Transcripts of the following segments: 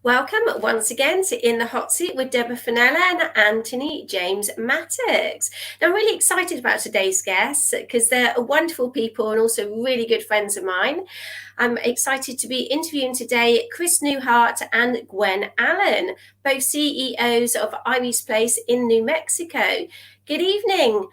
Welcome once again to In the Hot Seat with Deborah Fennella and Anthony James Mattocks. Now, I'm really excited about today's guests because they're wonderful people and also really good friends of mine. I'm excited to be interviewing today Chris Newhart and Gwen Allen, both CEOs of Iries Place in New Mexico. Good evening,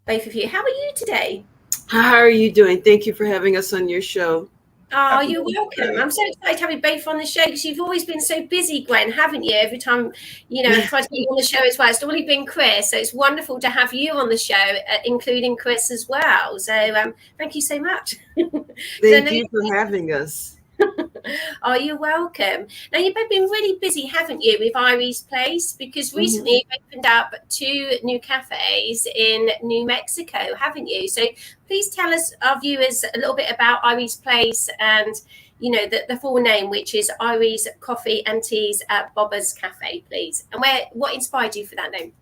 both of you. How are you today? How are you doing? Thank you for having us on your show. Oh, you're welcome. I'm so excited to have you both on the show because you've always been so busy, Gwen, haven't you? Every time, I've tried to get you on the show as well. It's only been Chris. So it's wonderful to have you on the show, including Chris as well. So thank you so much. Thank you for having us. Oh, you're welcome. Now, you've both been really busy, haven't you, with Iries Place? Because recently you've opened up 2 new cafes in New Mexico, haven't you? So please tell us, our viewers, a little bit about Iries Place and, the full name, which is Iries Coffee and Teas at Bobo's Cafe, please. And what inspired you for that name?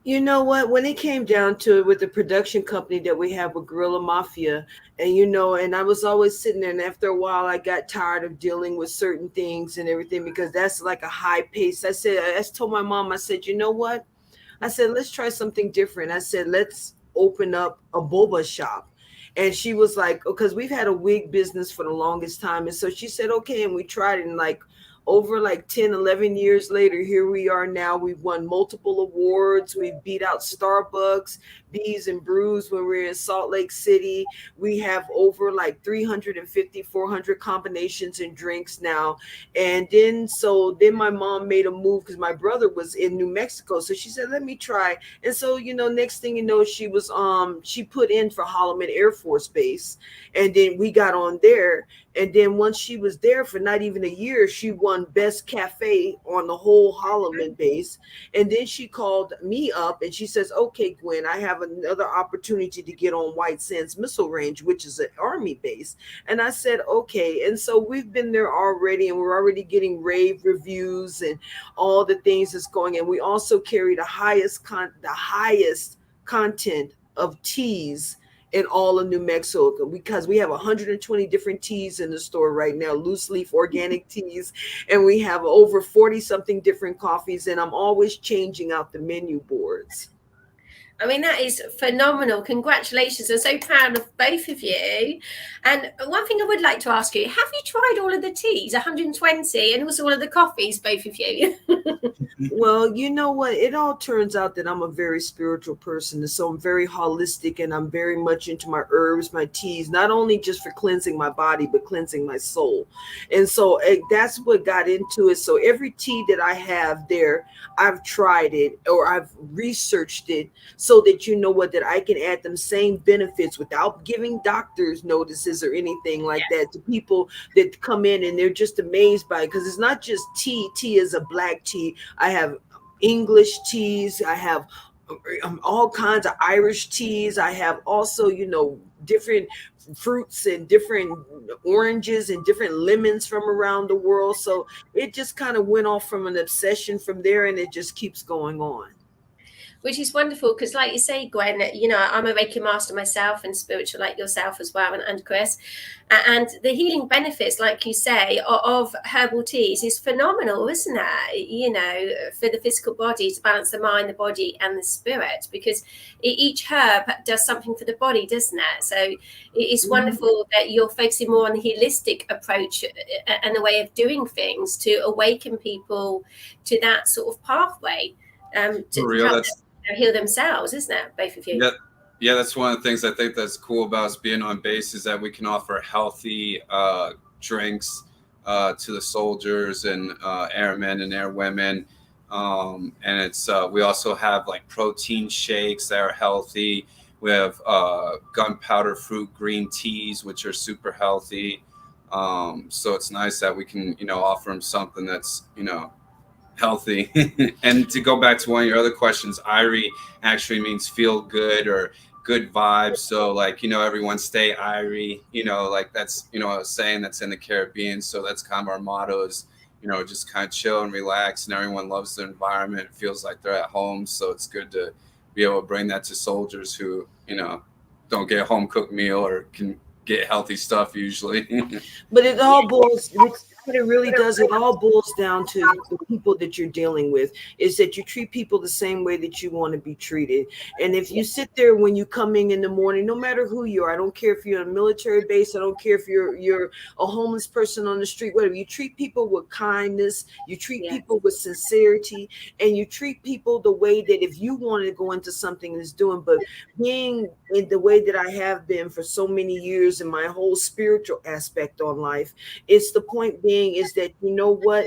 You know what? When it came down to it with the production company that we have with Gorilla Mafia, and I was always sitting there, and after a while, I got tired of dealing with certain things and everything because that's like a high pace. I told my mom, I said, you know what? I said, let's try something different. I said, let's open up a boba shop. And she was like, because we've had a wig business for the longest time. And so she said, okay. And we tried it, and over 10, 11 years later, here we are now. We've won multiple awards. We beat out Starbucks, Bees and Brews when we were in Salt Lake City. We have over 350, 400 combinations and drinks now. And then my mom made a move because my brother was in New Mexico. So she said, let me try. And so, next thing you know, she was, she put in for Holloman Air Force Base. And then we got on there. And then once she was there for not even a year, she won Best Cafe on the whole Holloman base. And then she called me up and she says, okay, Gwen, I have another opportunity to get on White Sands Missile Range, which is an Army base. And I said, okay. And so we've been there already, and we're already getting rave reviews and all the things that's going. And we also carry the highest content of teas in all of New Mexico, because we have 120 different teas in the store right now, loose leaf organic teas, and we have over 40 something different coffees, and I'm always changing out the menu boards. I mean, that is phenomenal. Congratulations. I'm so proud of both of you. And one thing I would like to ask you, have you tried all of the teas, 120, and also all of the coffees, both of you? Well, you know what? It all turns out that I'm a very spiritual person. And so I'm very holistic, and I'm very much into my herbs, my teas, not only just for cleansing my body, but cleansing my soul. And so that's what got into it. So every tea that I have there, I've tried it or I've researched it, so that that I can add them same benefits without giving doctors notices or anything like that to people that come in and they're just amazed by it. Because it's not just tea. Tea is a black tea. I have English teas. I have all kinds of Irish teas. I have also, different fruits and different oranges and different lemons from around the world. So it just kind of went off from an obsession from there, and it just keeps going on. Which is wonderful because, like you say, Gwen, I'm a Reiki master myself and spiritual like yourself as well, and Chris. And the healing benefits, like you say, of herbal teas is phenomenal, isn't it? For the physical body, to balance the mind, the body, and the spirit, because each herb does something for the body, doesn't it? So it's wonderful that you're focusing more on the holistic approach and the way of doing things to awaken people to that sort of pathway. To help heal themselves, isn't it, both of you? Yeah, that's one of the things I think that's cool about us being on base, is that we can offer healthy drinks to the soldiers and airmen and airwomen, And it's we also have like protein shakes that are healthy. We have gunpowder fruit green teas, which are super healthy. So it's nice that we can, offer them something that's, healthy. And to go back to one of your other questions, Irie actually means feel good or good vibes. So like, everyone stay Irie, like that's, a saying that's in the Caribbean. So that's kind of our motto is, just kind of chill and relax, and everyone loves the environment. It feels like they're at home. So it's good to be able to bring that to soldiers who, don't get a home cooked meal or can get healthy stuff usually. But it all boils, what it really does, it all boils down to the people that you're dealing with, is that you treat people the same way that you want to be treated. And if you sit there when you coming in the morning, no matter who you are, I don't care if you're on a military base, I don't care if you're a homeless person on the street, whatever, you treat people with kindness, you treat people with sincerity, and you treat people the way that if you want to go into something that's doing, but being in the way that I have been for so many years in my whole spiritual aspect on life, it's the point being is that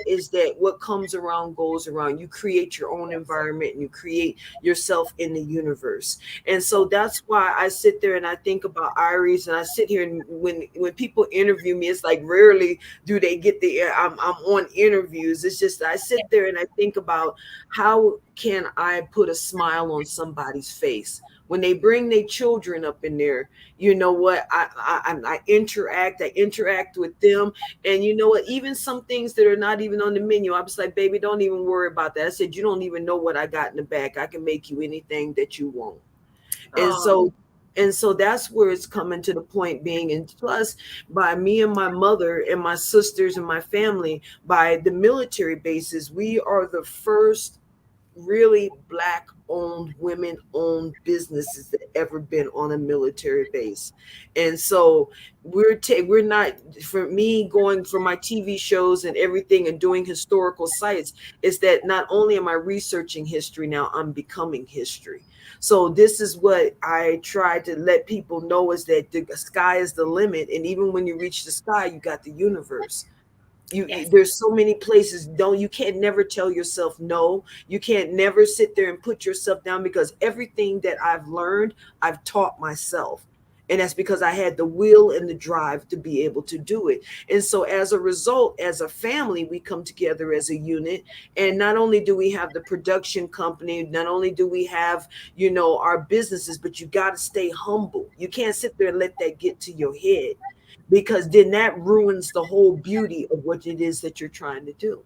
is that what comes around goes around. You create your own environment and you create yourself in the universe. And so that's why I sit there and I think about Iries, and I sit here and when people interview me, it's like rarely do they get the I'm on interviews. It's just I sit there and I think about how can I put a smile on somebody's face when they bring their children up in there. You know what, I interact with them, and you know what, even some things that are not even on the menu, I was like, baby, don't even worry about that. I said, you don't even know what I got in the back. I can make you anything that you want. And so that's where it's coming to the point being. And plus, by me and my mother and my sisters and my family, by the military bases, we are the first really Black owned, women owned businesses that ever been on a military base. And so we're not, for me, going for my TV shows and everything and doing historical sites, is that not only am I researching history now, I'm becoming history. So this is what I try to let people know, is that the sky is the limit, and even when you reach the sky, you got the universe. There's so many places. You can't never tell yourself no. You can't never sit there and put yourself down, because everything that I've learned, I've taught myself. And that's because I had the will and the drive to be able to do it. And so as a result, as a family, we come together as a unit. And not only do we have the production company, not only do we have, our businesses, but you got to stay humble. You can't sit there and let that get to your head, because then that ruins the whole beauty of what it is that you're trying to do.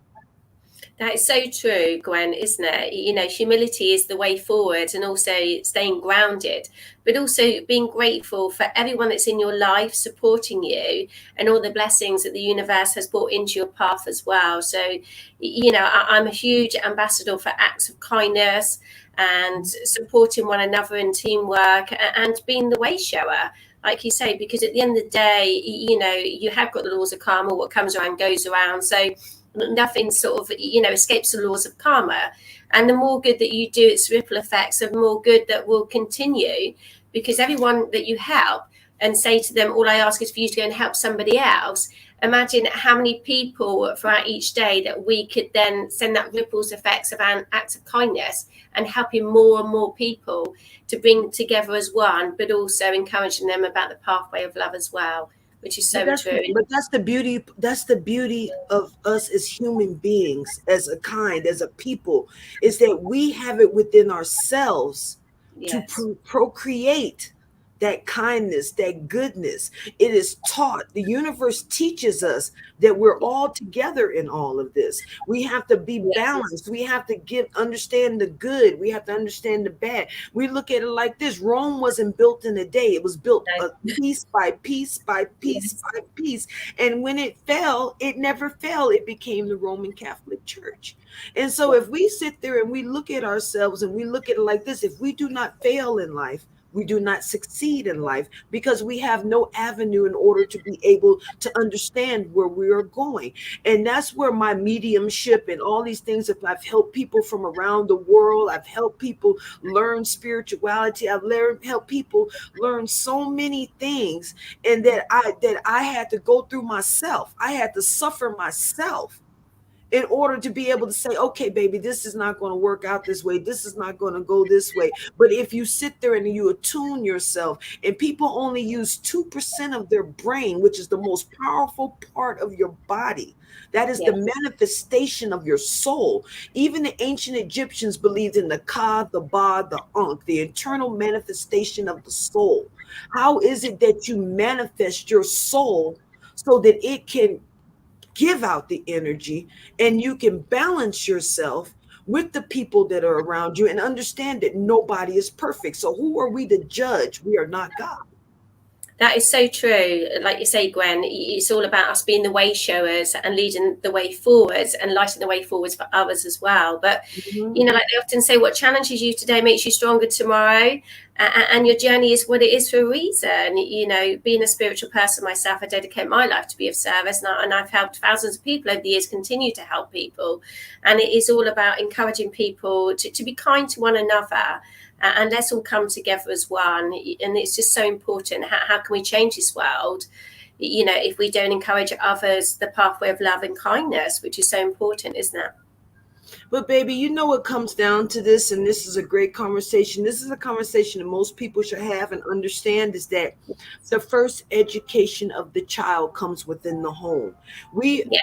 That is so true, Gwen, isn't it? Humility is the way forward, and also staying grounded, but also being grateful for everyone that's in your life supporting you and all the blessings that the universe has brought into your path as well. So, I'm a huge ambassador for acts of kindness and supporting one another in teamwork and being the way shower, like you say, because at the end of the day, you have got the laws of karma. What comes around goes around. So nothing sort of, escapes the laws of karma. And the more good that you do, it's ripple effects of more good that will continue, because everyone that you help and say to them, all I ask is for you to go and help somebody else. Imagine how many people throughout each day that we could then send that ripples effects of an act of kindness and helping more and more people to bring together as one, but also encouraging them about the pathway of love as well, which is so true. But that's the beauty. That's the beauty of us as human beings, as a kind, as a people, is that we have it within ourselves to procreate that kindness, that goodness. It is taught. The universe teaches us that we're all together in all of this. We have to be balanced. We have to understand the good. We have to understand the bad. We look at it like this. Rome wasn't built in a day. It was built piece by piece by piece by piece. And when it fell, it never fell. It became the Roman Catholic Church. And so if we sit there and we look at ourselves and we look at it like this, if we do not fail in life, we do not succeed in life, because we have no avenue in order to be able to understand where we are going. And that's where my mediumship and all these things, if I've helped people from around the world, I've helped people learn spirituality, I've helped people learn so many things, and that I had to go through myself. I had to suffer myself. in order to be able to say, okay, baby, this is not going to work out this way. This is not going to go this way. But if you sit there and you attune yourself, and people only use 2% of their brain, which is the most powerful part of your body, that is the manifestation of your soul. Even the ancient Egyptians believed in the Ka, the Ba, the Ankh, the internal manifestation of the soul. How is it that you manifest your soul so that it can give out the energy and you can balance yourself with the people that are around you and understand that nobody is perfect? So who are we to judge? We are not God. That is so true. Like you say, Gwen, it's all about us being the way showers and leading the way forwards and lighting the way forwards for others as well. But, you know, like they often say, what challenges you today makes you stronger tomorrow. And your journey is what it is for a reason. You know, being a spiritual person myself, I dedicate my life to be of service. And I've helped thousands of people over the years, continue to help people. And it is all about encouraging people to be kind to one another. And let's all come together as one. And it's just so important. How can we change this world, you know, if we don't encourage others the pathway of love and kindness, which is so important, isn't it? But baby, you know what comes down to this, and this is a great conversation. This is a conversation that most people should have and understand, is that the first education of the child comes within the home.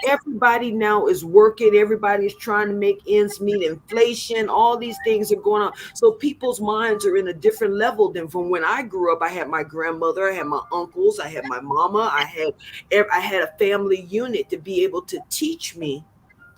Everybody now is working, everybody is trying to make ends meet, inflation, all these things are going on. So people's minds are in a different level than from when I grew up. I had my grandmother, I had my uncles, I had my mama, I had a family unit to be able to teach me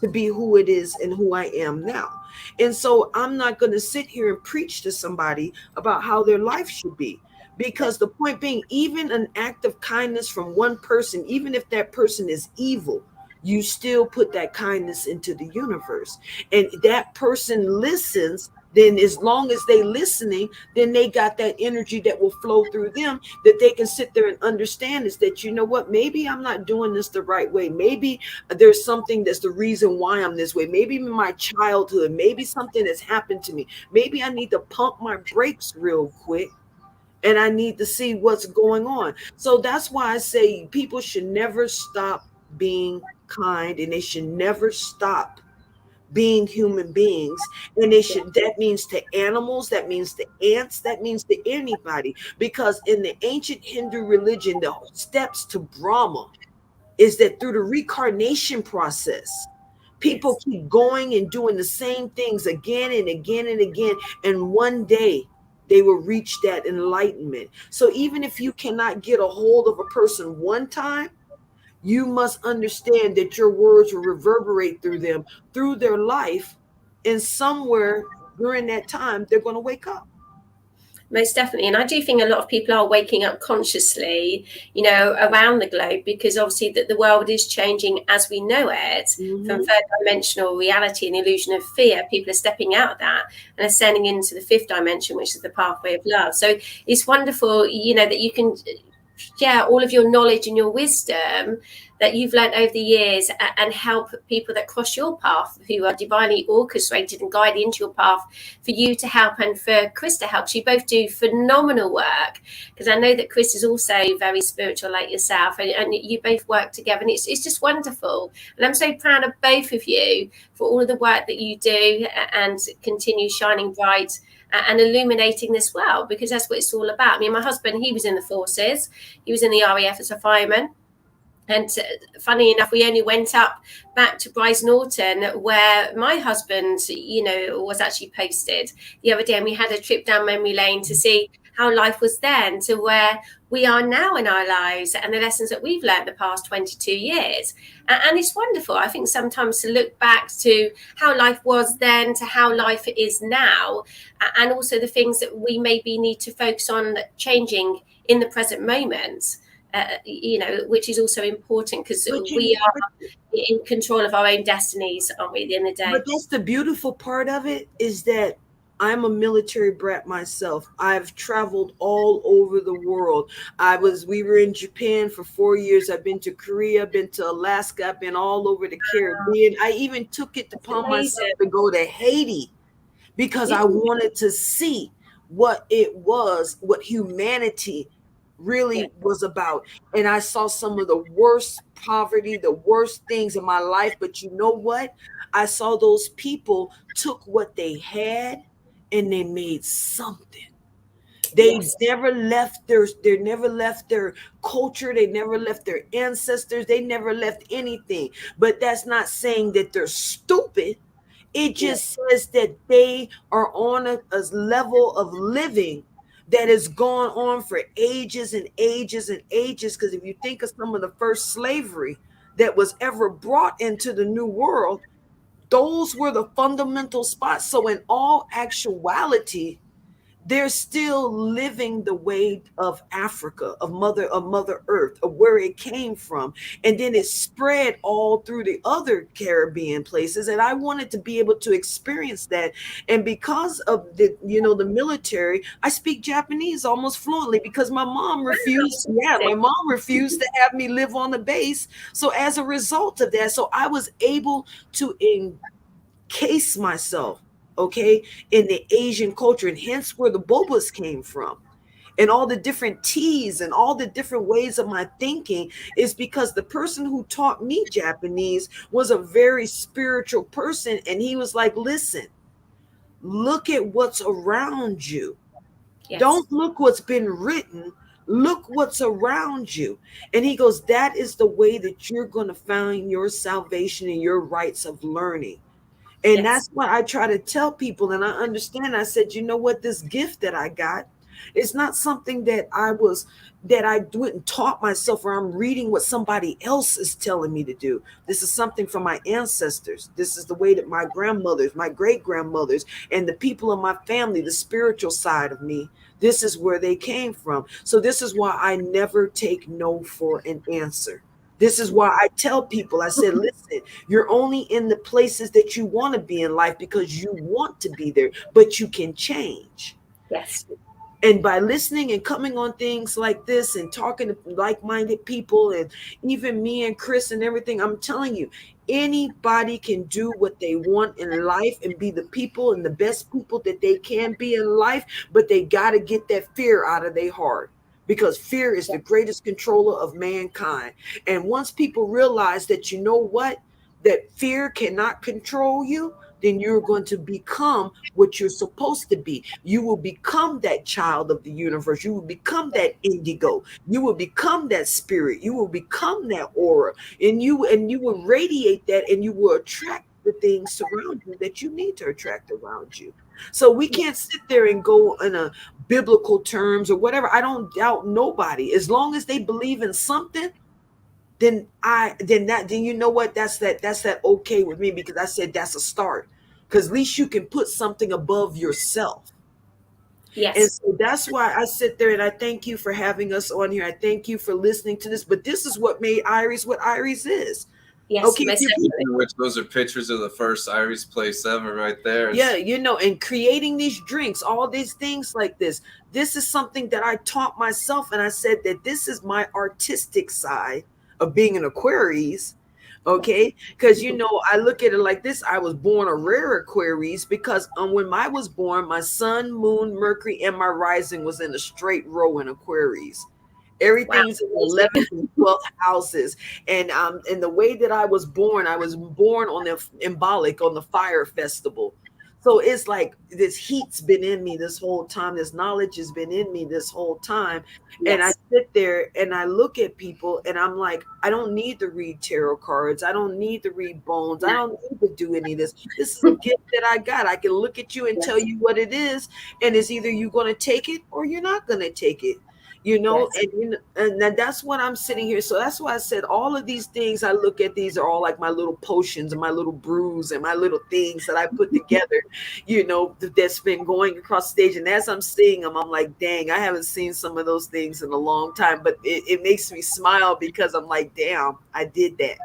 to be who it is and who I am now. And so I'm not going to sit here and preach to somebody about how their life should be, because the point being, even an act of kindness from one person, even if that person is evil, you still put that kindness into the universe, and that person listens. Then as long as they listening, then they got that energy that will flow through them, that they can sit there and understand, is that, you know what, maybe I'm not doing this the right way. Maybe there's something that's the reason why I'm this way. Maybe in my childhood, maybe something has happened to me. Maybe I need to pump my brakes real quick, and I need to see what's going on. So that's why I say people should never stop being kind, and they should never stop being human beings. And that means to animals, that means to ants, that means to anybody. Because in the ancient Hindu religion, the steps to Brahma is that through the reincarnation process, people keep going and doing the same things again and again and again, and one day they will reach that enlightenment. So even if you cannot get a hold of a person one time, you must understand that your words will reverberate through them, through their life, and somewhere during that time, they're going to wake up. Most definitely. And I do think a lot of people are waking up consciously, you know, around the globe, because obviously that the world is changing as we know it, from third dimensional reality and illusion of fear. People are stepping out of that and ascending into the fifth dimension, which is the pathway of love. So it's wonderful, you know, that you can share all of your knowledge and your wisdom that you've learned over the years and help people that cross your path, who are divinely orchestrated and guided into your path, for you to help and for Chris to help. So you both do phenomenal work, because I know that Chris is also very spiritual like yourself, and you both work together, and it's just wonderful. And I'm so proud of both of you for all of the work that you do, and continue shining bright and illuminating this world, because that's what it's all about. I mean, my husband, he was in the forces, he was in the RAF as a fireman. And funny enough, we only went up back to Bryce Norton, where my husband, you know, was actually posted the other day. And we had a trip down memory lane to see how life was then to where we are now in our lives, and the lessons that we've learned the past 22 years. And it's wonderful, I think, sometimes to look back to how life was then to how life is now, and also the things that we maybe need to focus on changing in the present moment. You know, which is also important, because we are in control of our own destinies, aren't we, at the end of the day? But that's the beautiful part of it, is that I'm a military brat myself. I've traveled all over the world. We were in Japan for 4 years. I've been to Korea, I've been to Alaska, I've been all over the Caribbean. I even took it upon myself to go to Haiti, because I wanted to see what it was, what humanity really was about. And I saw some of the worst poverty, the worst things in my life. But you know what? I saw those people took what they had and they made something. They Yes. never left their culture, they never left their ancestors, they never left anything. But that's not saying that they're stupid. It Yeah. just says that they are on a level of living that has gone on for ages and ages and ages. Because if you think of some of the first slavery that was ever brought into the New World, those were the fundamental spots. So in all actuality, they're still living the way of Africa, of Mother Earth, of where it came from. And then it spread all through the other Caribbean places. And I wanted to be able to experience that. And because of the military, I speak Japanese almost fluently because my mom refused. Yeah, my mom refused to have me live on the base. So as a result of that, so I was able to encase myself, okay, in the Asian culture, and hence where the bobas came from. And all the different teas and all the different ways of my thinking is because the person who taught me Japanese was a very spiritual person. And he was like, listen, look at what's around you. Yes. Don't look what's been written. Look what's around you. And he goes, that is the way that you're going to find your salvation and your rights of learning. And Yes. that's what I try to tell people. And I understand. I said, you know what, this gift that I got, it's not something that I went and taught myself, or I'm reading what somebody else is telling me to do. This is something from my ancestors. This is the way that my grandmothers, my great grandmothers, and the people in my family, the spiritual side of me, this is where they came from. So this is why I never take no for an answer. This is why I tell people, I said, listen, you're only in the places that you want to be in life because you want to be there, but you can change. Yes. And by listening and coming on things like this and talking to like-minded people, and even me and Chris and everything, I'm telling you, anybody can do what they want in life and be the people and the best people that they can be in life, but they got to get that fear out of their heart, because fear is the greatest controller of mankind. And once people realize that, you know what, that fear cannot control you, then you're going to become what you're supposed to be. You will become that child of the universe. You will become that indigo. You will become that spirit. You will become that aura. And you will radiate that, and you will attract the things surround you that you need to attract around you. So we can't sit there and go in a biblical terms or whatever. I don't doubt nobody. As long as they believe in something, then you know what, that's that okay with me, because I said that's a start, because at least you can put something above yourself. Yes. And so that's why I sit there, and I thank you for having us on here. I thank you for listening to this. But this is what made Iries what Iries is. Yes. Okay, which those are pictures of the first Iries place ever right there. Yeah, and creating these drinks, all these things like this. This is something that I taught myself, and I said that this is my artistic side of being an Aquarius. Okay, because I look at it like this. I was born a rare Aquarius because when I was born, my sun, moon, Mercury, and my rising was in a straight row in Aquarius. Everything's in the 11th and 12th houses. And the way that I was born on the Embolic, on the fire festival. So it's like this heat's been in me this whole time. This knowledge has been in me this whole time. Yes. And I sit there and I look at people and I'm like, I don't need to read tarot cards. I don't need to read bones. I don't need to do any of this. This is a gift that I got. I can look at you and tell you what it is. And it's either you're going to take it or you're not going to take it. And that's what I'm sitting here. So that's why I said all of these things, I look at, these are all like my little potions and my little brews and my little things that I put together, that's been going across the stage. And as I'm seeing them, I'm like, dang, I haven't seen some of those things in a long time. But it makes me smile because I'm like, damn, I did that.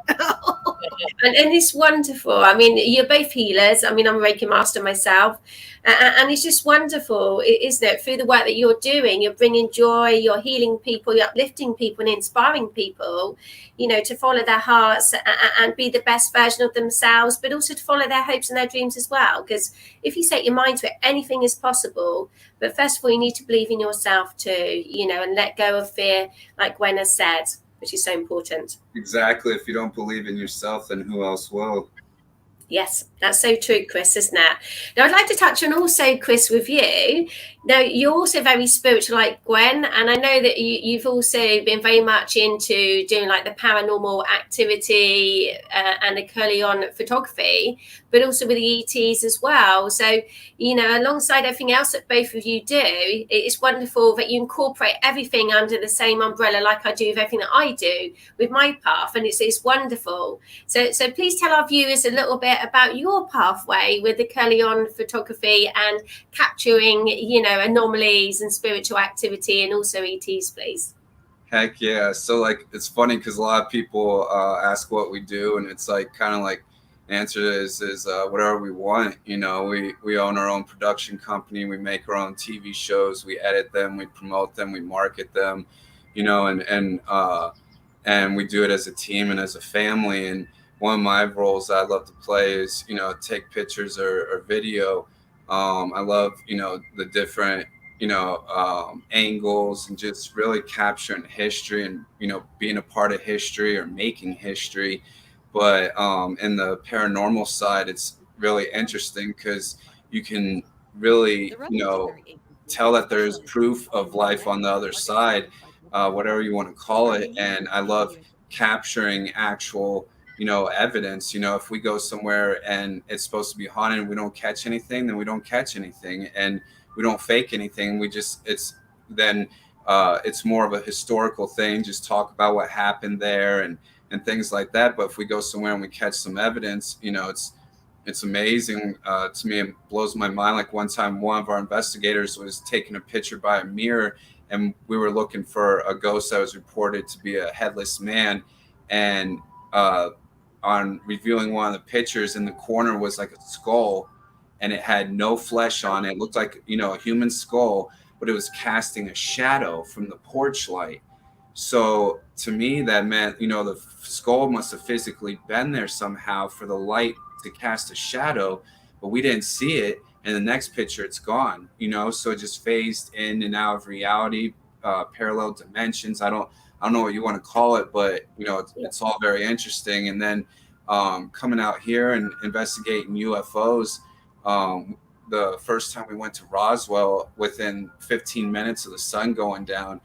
And it's wonderful. I mean, you're both healers. I mean, I'm a Reiki master myself. And it's just wonderful, isn't it? Through the work that you're doing, you're bringing joy, you're healing people, you're uplifting people and inspiring people, you know, to follow their hearts and be the best version of themselves, but also to follow their hopes and their dreams as well. Because if you set your mind to it, anything is possible. But first of all, you need to believe in yourself too, you know, and let go of fear, like Gwen has said, which is so important. Exactly. If you don't believe in yourself, then who else will? Yes, that's so true, Chris, isn't it? Now, I'd like to touch on also, Chris, with you. Now, you're also very spiritual like Gwen, and I know that you've also been very much into doing like the paranormal activity and the curly-on photography, but also with the ETs as well. So, you know, alongside everything else that both of you do, it's wonderful that you incorporate everything under the same umbrella like I do with everything that I do with my path, and it's wonderful. So please tell our viewers a little bit about your pathway with the curly-on photography and capturing, you know, anomalies and spiritual activity and also ETs, please. Heck yeah. So like, it's funny because a lot of people ask what we do, and it's like kind of like the answer is whatever we want. You know, we own our own production company. We make our own TV shows. We edit them. We promote them. We market them. You know, and we do it as a team and as a family. And one of my roles I love to play is, you know, take pictures or video. I love, you know, the different, you know, angles and just really capturing history and, you know, being a part of history or making history. But in the paranormal side, it's really interesting because you can really, you know, tell that there is proof of life on the other side, whatever you want to call it. And I love capturing actual, you know, evidence. You know, if we go somewhere and it's supposed to be haunted and we don't catch anything, then we don't catch anything, and we don't fake anything. We just, it's more of a historical thing, just talk about what happened there and things like that. But if we go somewhere and we catch some evidence, you know, it's amazing to me. It blows my mind. Like one time, one of our investigators was taking a picture by a mirror, and we were looking for a ghost that was reported to be a headless man. And on reviewing one of the pictures, in the corner was like a skull, and it had no flesh on it. It looked like, you know, a human skull, but it was casting a shadow from the porch light. So to me, that meant, you know, the skull must have physically been there somehow for the light to cast a shadow, but we didn't see it. And the next picture, it's gone, you know, so it just phased in and out of reality, parallel dimensions. I don't know what you want to call it, but, you know, it's all very interesting. And then coming out here and investigating UFOs, the first time we went to Roswell, within 15 minutes of the sun going down,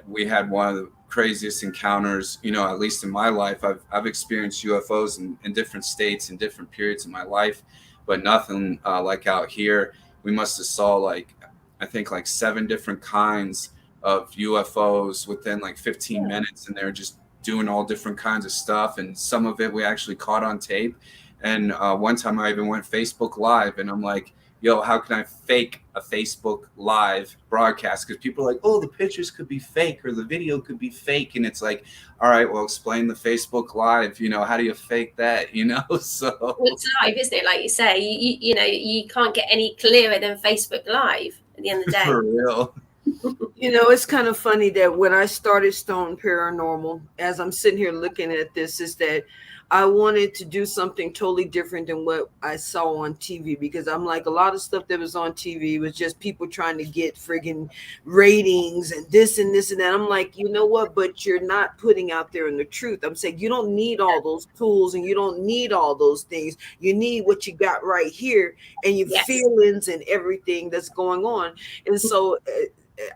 we had one of the craziest encounters, you know, at least in my life. I've experienced UFOs in different states and different periods of my life, but nothing like out here. We must have saw like, I think like 7 different kinds of UFOs within like 15 minutes, and they're just doing all different kinds of stuff, and some of it we actually caught on tape. And one time I even went Facebook Live, and I'm like, yo, how can I fake a Facebook Live broadcast? Because people are like, oh, the pictures could be fake or the video could be fake. And it's like, all right, well, explain the Facebook Live. You know, how do you fake that? You know, so. Well, it's live, isn't it? Like you say, you know, you can't get any clearer than Facebook Live at the end of the day. For real. You know, it's kind of funny that when I started Stone Paranormal, as I'm sitting here looking at this, is that I wanted to do something totally different than what I saw on TV, because I'm like, a lot of stuff that was on TV was just people trying to get friggin' ratings and this and this and that. I'm like, you know what? But you're not putting out there in the truth. I'm saying you don't need all those tools and you don't need all those things. You need what you got right here and your feelings and everything that's going on. And so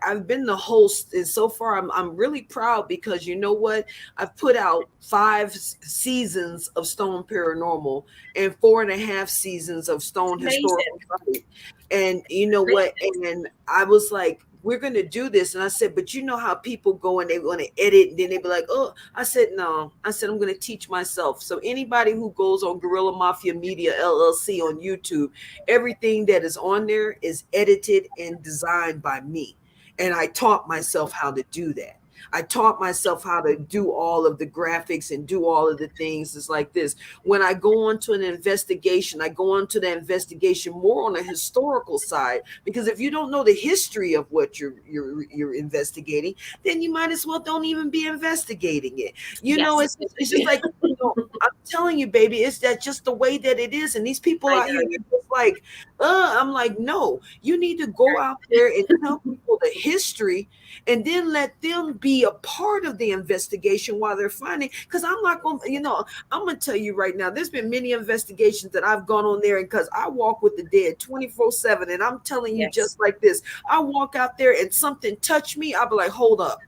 I've been the host, and so far I'm really proud, because you know what? I've put out 5 seasons of Stone Paranormal and 4.5 seasons of Stone Historical Site. And you know what? And I was like, we're going to do this. And I said, but you know how people go and they want to edit, and then they be like, oh, I said, no. I said, I'm going to teach myself. So anybody who goes on Guerrilla Mafia Media LLC on YouTube, everything that is on there is edited and designed by me. And I taught myself how to do that. I taught myself how to do all of the graphics and do all of the things. It's like this. When I go on to an investigation, I go on to the investigation more on a historical side, because if you don't know the history of what you're investigating, then you might as well don't even be investigating it. You know, it's just like, you know, I'm telling you, baby, it's that just the way that it is. And these people out here, they're just like, I'm like, no, you need to go out there and tell people the history, and then let them be a part of the investigation while they're finding. Because I'm not going to, you know, I'm going to tell you right now, there's been many investigations that I've gone on there, and because I walk with the dead 24/7, and I'm telling you just like this, I walk out there and something touch me, I'll be like, hold up.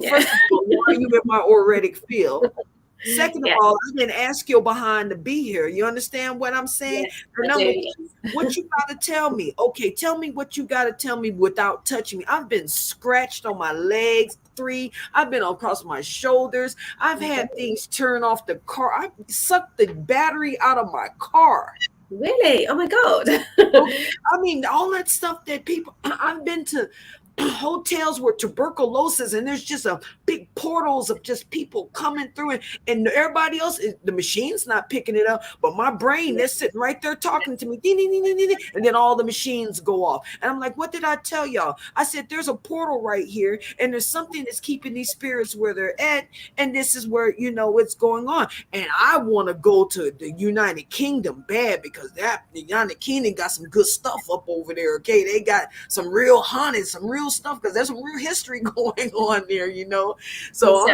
First of all, why are you in my auric field? Second of all, I didn't ask your behind to be here. You understand what I'm saying? What you got to tell me? Okay, tell me what you got to tell me without touching me. I've been scratched on my legs, 3. I've been across my shoulders. I've had things turn off the car. I sucked the battery out of my car. Really? Oh my God. I mean, all that stuff that people, I've been to hotels where tuberculosis, and there's just a big portals of just people coming through, and everybody else, the machine's not picking it up, but my brain, they're sitting right there talking to me, and then all the machines go off, and I'm like, what did I tell y'all? I said, there's a portal right here, and there's something that's keeping these spirits where they're at, and this is where, you know, what's going on. And I want to go to the United Kingdom bad, because the United Kingdom got some good stuff up over there. Okay, they got some real haunted, some real stuff, because there's some real history going on there, you know. So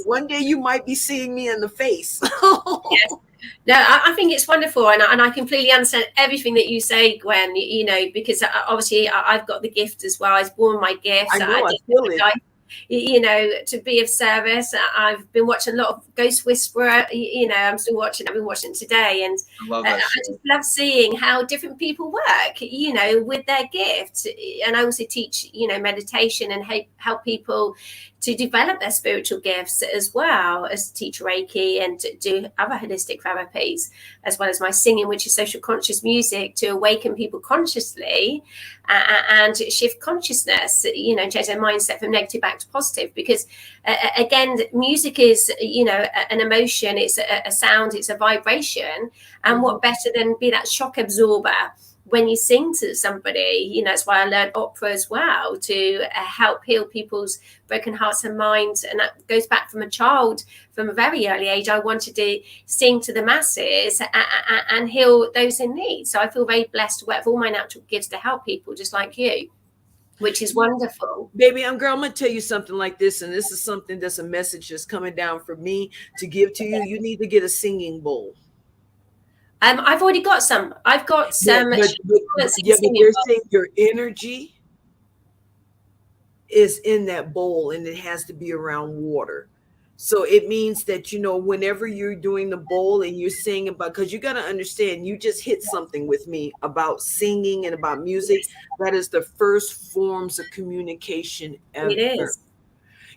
one day you might be seeing me in the face. No, I think it's wonderful, and I completely understand everything that you say, Gwen. You know, because obviously I've got the gift as well. I was born my gift. I know, I feel it. You know, to be of service. I've been watching a lot of Ghost Whisperer. You know, I'm still watching. I've been watching today, and I just love seeing how different people work. You know, with their gifts, and I also teach, you know, meditation and help people to develop their spiritual gifts, as well as teach Reiki and do other holistic therapies, as well as my singing, which is social conscious music, to awaken people consciously and shift consciousness, you know, change their mindset from negative back to positive. Because again, music is, you know, an emotion, it's a sound, it's a vibration. And what better than be that shock absorber when you sing to somebody? You know, that's why I learned opera as well, to help heal people's broken hearts and minds. And that goes back from a child, from a very early age. I wanted to sing to the masses and heal those in need. So I feel very blessed to work with all my natural gifts to help people just like you, which is wonderful. Baby, I'm going to tell you something like this, and this is something that's a message that's coming down for me to give to you. You need to get a singing bowl. I've already got some. I've got some. But they're saying your energy is in that bowl, and it has to be around water. So it means that, you know, whenever you're doing the bowl and you're singing about, because you got to understand, you just hit something with me about singing and about music. That is the first forms of communication ever. It is.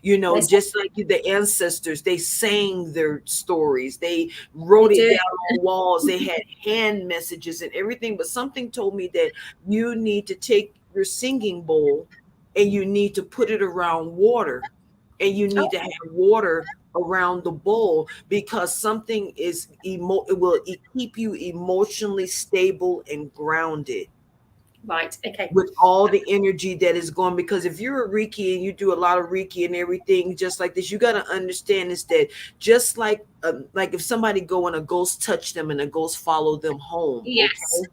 You know, just like the ancestors, they sang their stories. They wrote it down on walls. They had hand messages and everything. But something told me that you need to take your singing bowl and you need to put it around water. And you need to have water around the bowl, because something is it will keep you emotionally stable and grounded. Right. Okay. With all the energy that is going, because if you're a Reiki and you do a lot of Reiki and everything just like this, you got to understand is that just like if somebody go and a ghost touch them and a ghost follow them home. Yes. Okay?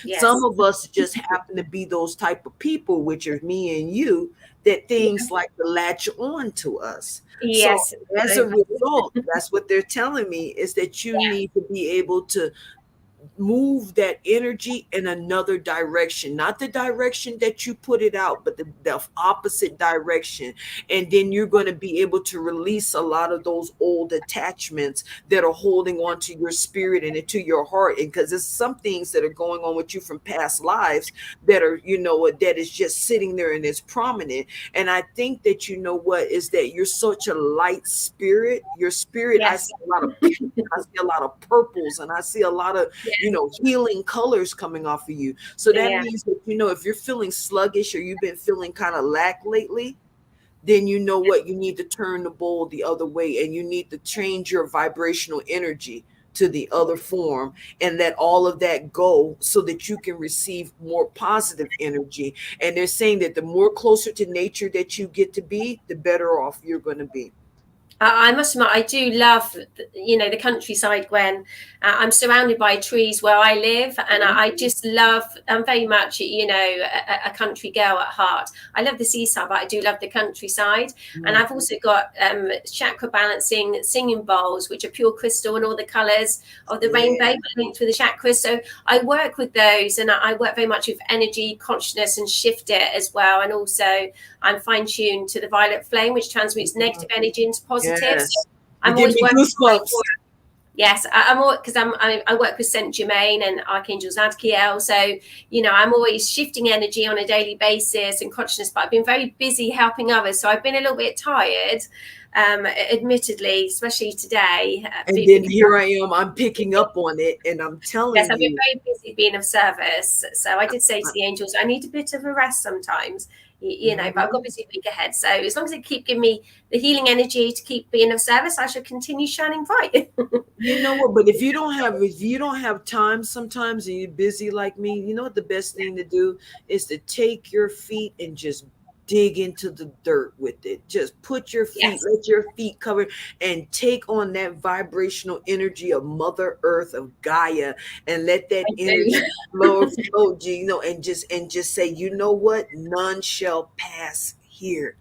Yes. Some of us just happen to be those type of people, which are me and you, that things like to latch on to us. Yes. So as a result, that's what they're telling me, is that you need to be able to move that energy in another direction, not the direction that you put it out, but the opposite direction. And then you're going to be able to release a lot of those old attachments that are holding on to your spirit and to your heart. And because there's some things that are going on with you from past lives that are, you know, that is just sitting there and it's prominent. And I think that, you know what, is that you're such a light spirit. Your spirit, I see a lot of pink, I see a lot of purples, and I see a lot of you know, healing colors coming off of you. So that means that, you know, if you're feeling sluggish or you've been feeling kind of lack lately, then you know what, you need to turn the bowl the other way, and you need to change your vibrational energy to the other form and let all of that go so that you can receive more positive energy. And they're saying that the more closer to nature that you get to be, the better off you're going to be. I must admit, I do love, the countryside, Gwen. I'm surrounded by trees where I live, and I just love, I'm very much, a country girl at heart. I love the seaside, but I do love the countryside. And I've also got chakra balancing singing bowls, which are pure crystal and all the colours of the rainbow linked with the chakras. So I work with those, and I work very much with energy, consciousness, and shift it as well. And also I'm fine-tuned to the violet flame, which transmutes negative energy into positive. Yes. So I'm always working. Yes, I'm all, because I work with Saint Germain and Archangel Zadkiel, so I'm always shifting energy on a daily basis and consciousness. But I've been very busy helping others, so I've been a little bit tired, admittedly, especially today. And then here I am, I'm picking up on it, and I'm telling you. Yes, I've been very busy being of service. So I did say to the angels, I need a bit of a rest sometimes. But I've got a busy week ahead. So as long as they keep giving me the healing energy to keep being of service, I shall continue shining bright. You know what? But if you don't have time sometimes, and you're busy like me, you know what the best thing to do is to take your feet and just dig into the dirt with it. Just put your feet, let your feet cover, and take on that vibrational energy of Mother Earth, of Gaia, and let that energy flow, and just say, you know what? None shall pass here.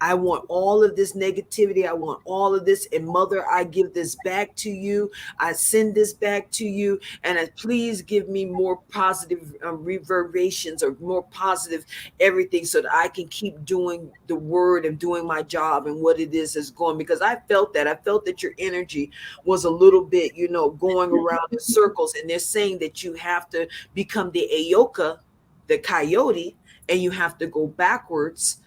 I want all of this negativity. I want all of this. And Mother, I give this back to you. I send this back to you. And please give me more positive reverberations, or more positive everything, so that I can keep doing the word and doing my job and what it is going. Because I felt that your energy was a little bit, going around in circles. And they're saying that you have to become the Ayoka, the coyote, and you have to go backwards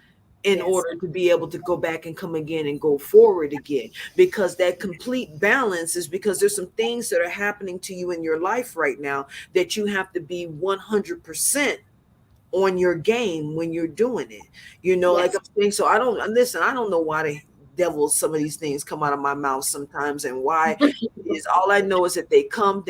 in order to be able to go back and come again and go forward again. Because that complete balance is because there's some things that are happening to you in your life right now that you have to be 100% on your game when you're doing it. Like I'm saying, so I don't know why the devil some of these things come out of my mouth sometimes, and why is all I know is that they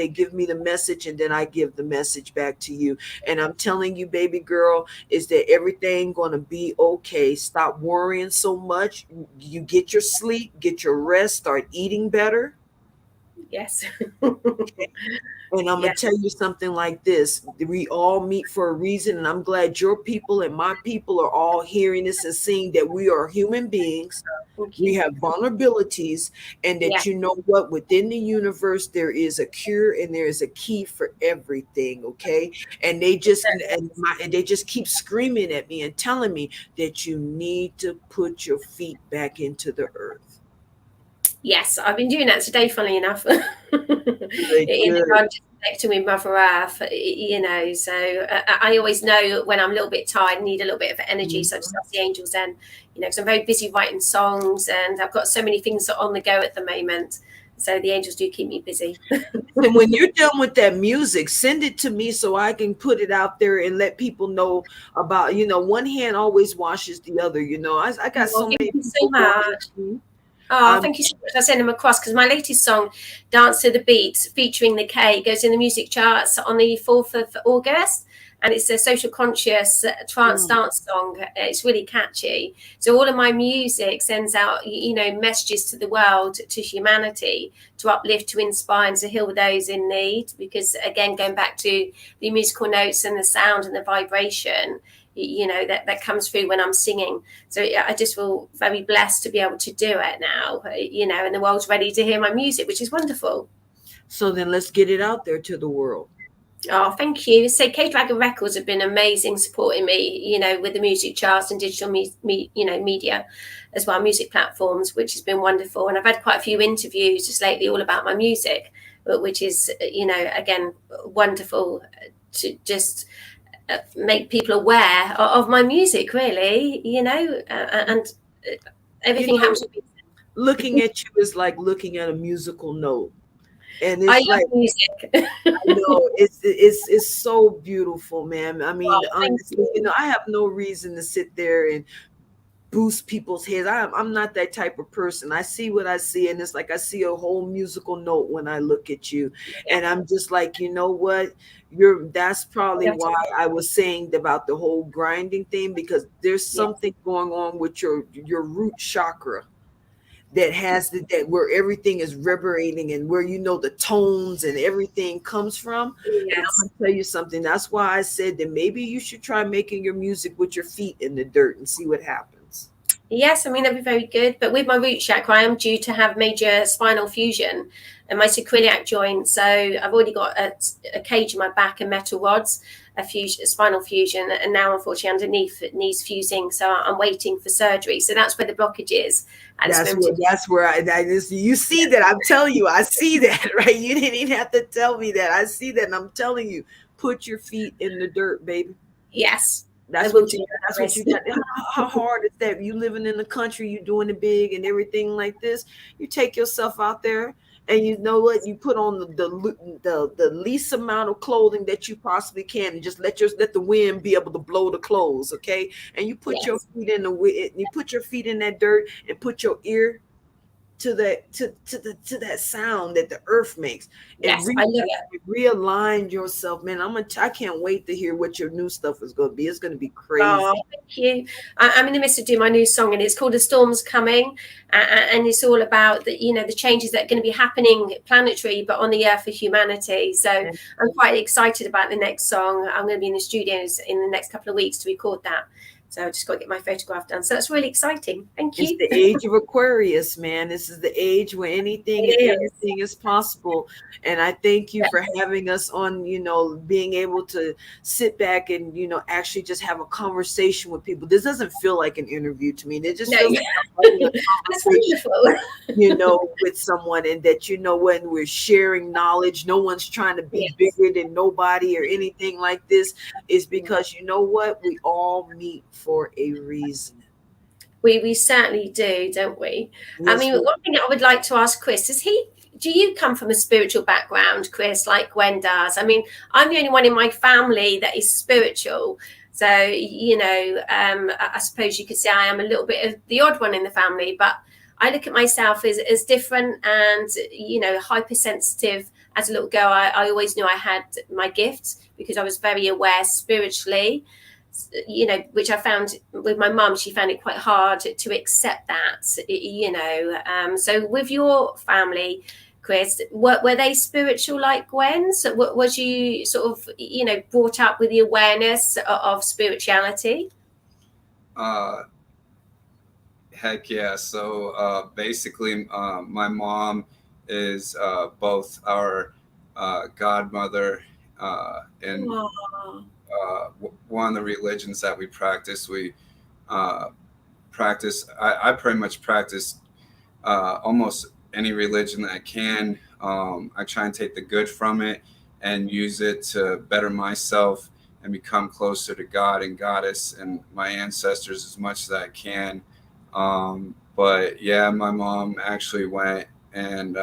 give me the message, and then I give the message back to you. And I'm telling you, baby girl, is that everything gonna be okay. Stop worrying so much. You get your sleep, get your rest, start eating better. Yes. And I'm going to tell you something like this. We all meet for a reason. And I'm glad your people and my people are all hearing this and seeing that we are human beings. We have vulnerabilities, and that you know what, within the universe, there is a cure and there is a key for everything. Okay. And they just keep screaming at me and telling me that you need to put your feet back into the earth. Yes, I've been doing that today, funnily enough. I'm just connecting with Mother Earth, so I always know when I'm a little bit tired, need a little bit of energy. So I just ask the angels then, because I'm very busy writing songs, and I've got so many things on the go at the moment. So the angels do keep me busy. And when you're done with that music, send it to me so I can put it out there and let people know about, one hand always washes the other. I got so many people. So much. Oh, thank you so much. I send them across, because my latest song, Dance to the Beat, featuring the K, goes in the music charts on the 4th of August. And it's a social conscious trance dance song. It's really catchy. So all of my music sends out, messages to the world, to humanity, to uplift, to inspire, and to heal those in need. Because again, going back to the musical notes and the sound and the vibration, that comes through when I'm singing. So I just feel very blessed to be able to do it now, and the world's ready to hear my music, which is wonderful. So then let's get it out there to the world. Oh, thank you. So K-Dragon Records have been amazing supporting me, with the music charts and digital media as well, music platforms, which has been wonderful. And I've had quite a few interviews just lately all about my music, which is, again, wonderful to just make people aware of my music, really, and everything happens to be. Looking at you is like looking at a musical note. And it's I love music. I know it's so beautiful, man. I mean, honestly, I have no reason to sit there and boost people's heads. I'm not that type of person. I see what I see, and it's like I see a whole musical note when I look at you, and I'm just like, you know what? That's probably why I was saying about the whole grinding thing, because there's something going on with your root chakra that has that where everything is reverberating, and where the tones and everything comes from. And I'm gonna tell you something. That's why I said that maybe you should try making your music with your feet in the dirt and see what happens. Yes, I mean, that'd be very good. But with my root chakra, I am due to have major spinal fusion and my sacroiliac joint. So I've already got a cage in my back and metal rods, a spinal fusion, and now unfortunately underneath it needs fusing. So I'm waiting for surgery. So that's where the blockage is. That's where you see that. I'm telling you, I see that, right? You didn't even have to tell me that. I see that, and I'm telling you, put your feet in the dirt, baby. Yes. That's what you got. How hard is that? You living in the country, you doing it big and everything like this. You take yourself out there, and you know what? You put on the least amount of clothing that you possibly can, and just let the wind be able to blow the clothes, okay? And you put your feet in that dirt, and put your ear to that sound that the earth makes, and realign yourself, man. I can't wait to hear what your new stuff is going to be. It's going to be crazy. Oh, thank you. I'm in the midst of doing my new song, and it's called "The Storm's Coming," and it's all about the changes that are going to be happening planetary, but on the earth for humanity. So I'm quite excited about the next song. I'm going to be in the studios in the next couple of weeks to record that. So I just got to get my photograph done. So that's really exciing. Thank you. It's the age of Aquarius, man. This is the age where anything and everything is possible. And I thank you for having us on, being able to sit back and, actually just have a conversation with people. This doesn't feel like an interview to me. It just feels like a conversation, with someone, and that, when we're sharing knowledge, no one's trying to be bigger than nobody or anything like this. Is because you know what? We all meet for a reason. We certainly do, don't we? Yes, I mean, one thing I would like to ask Chris is do you come from a spiritual background, Chris, like Gwen does? I mean, I'm the only one in my family that is spiritual. So, I suppose you could say I am a little bit of the odd one in the family, but I look at myself as different and, hypersensitive. As a little girl, I always knew I had my gifts because I was very aware spiritually. Which I found with my mum, she found it quite hard to accept that, So with your family, Chris, were they spiritual like Gwen? So was you sort of, brought up with the awareness of spirituality? Heck yeah. So basically, my mom is both our godmother and one of the religions that we practice. We practice. I pretty much practice almost any religion that I can. I try and take the good from it and use it to better myself and become closer to God and Goddess and my ancestors as much as I can. But yeah, my mom actually went and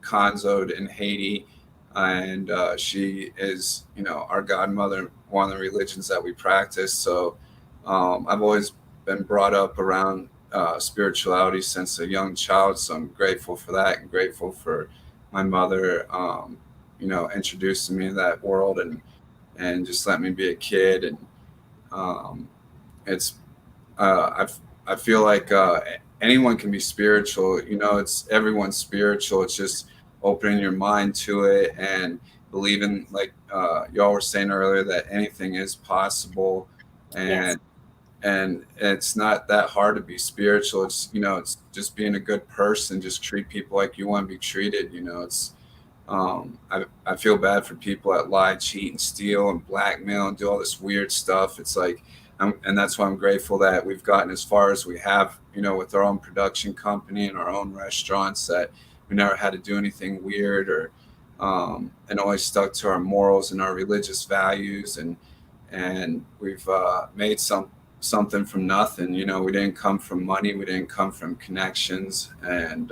conzoed in Haiti, and she is, our godmother, one of the religions that we practice. So I've always been brought up around spirituality since a young child. So I'm grateful for that, and grateful for my mother, introducing me to that world and just let me be a kid. And I feel like anyone can be spiritual. It's everyone's spiritual. It's just opening your mind to it and believing, like y'all were saying earlier, that anything is possible. And it's not that hard to be spiritual. It's it's just being a good person. Just treat people like you want to be treated. It's I feel bad for people that lie, cheat, and steal and blackmail and do all this weird stuff. It's like, and that's why I'm grateful that we've gotten as far as we have, with our own production company and our own restaurants, that we never had to do anything weird or and always stuck to our morals and our religious values, and we've made something from nothing. We didn't come from money, we didn't come from connections, and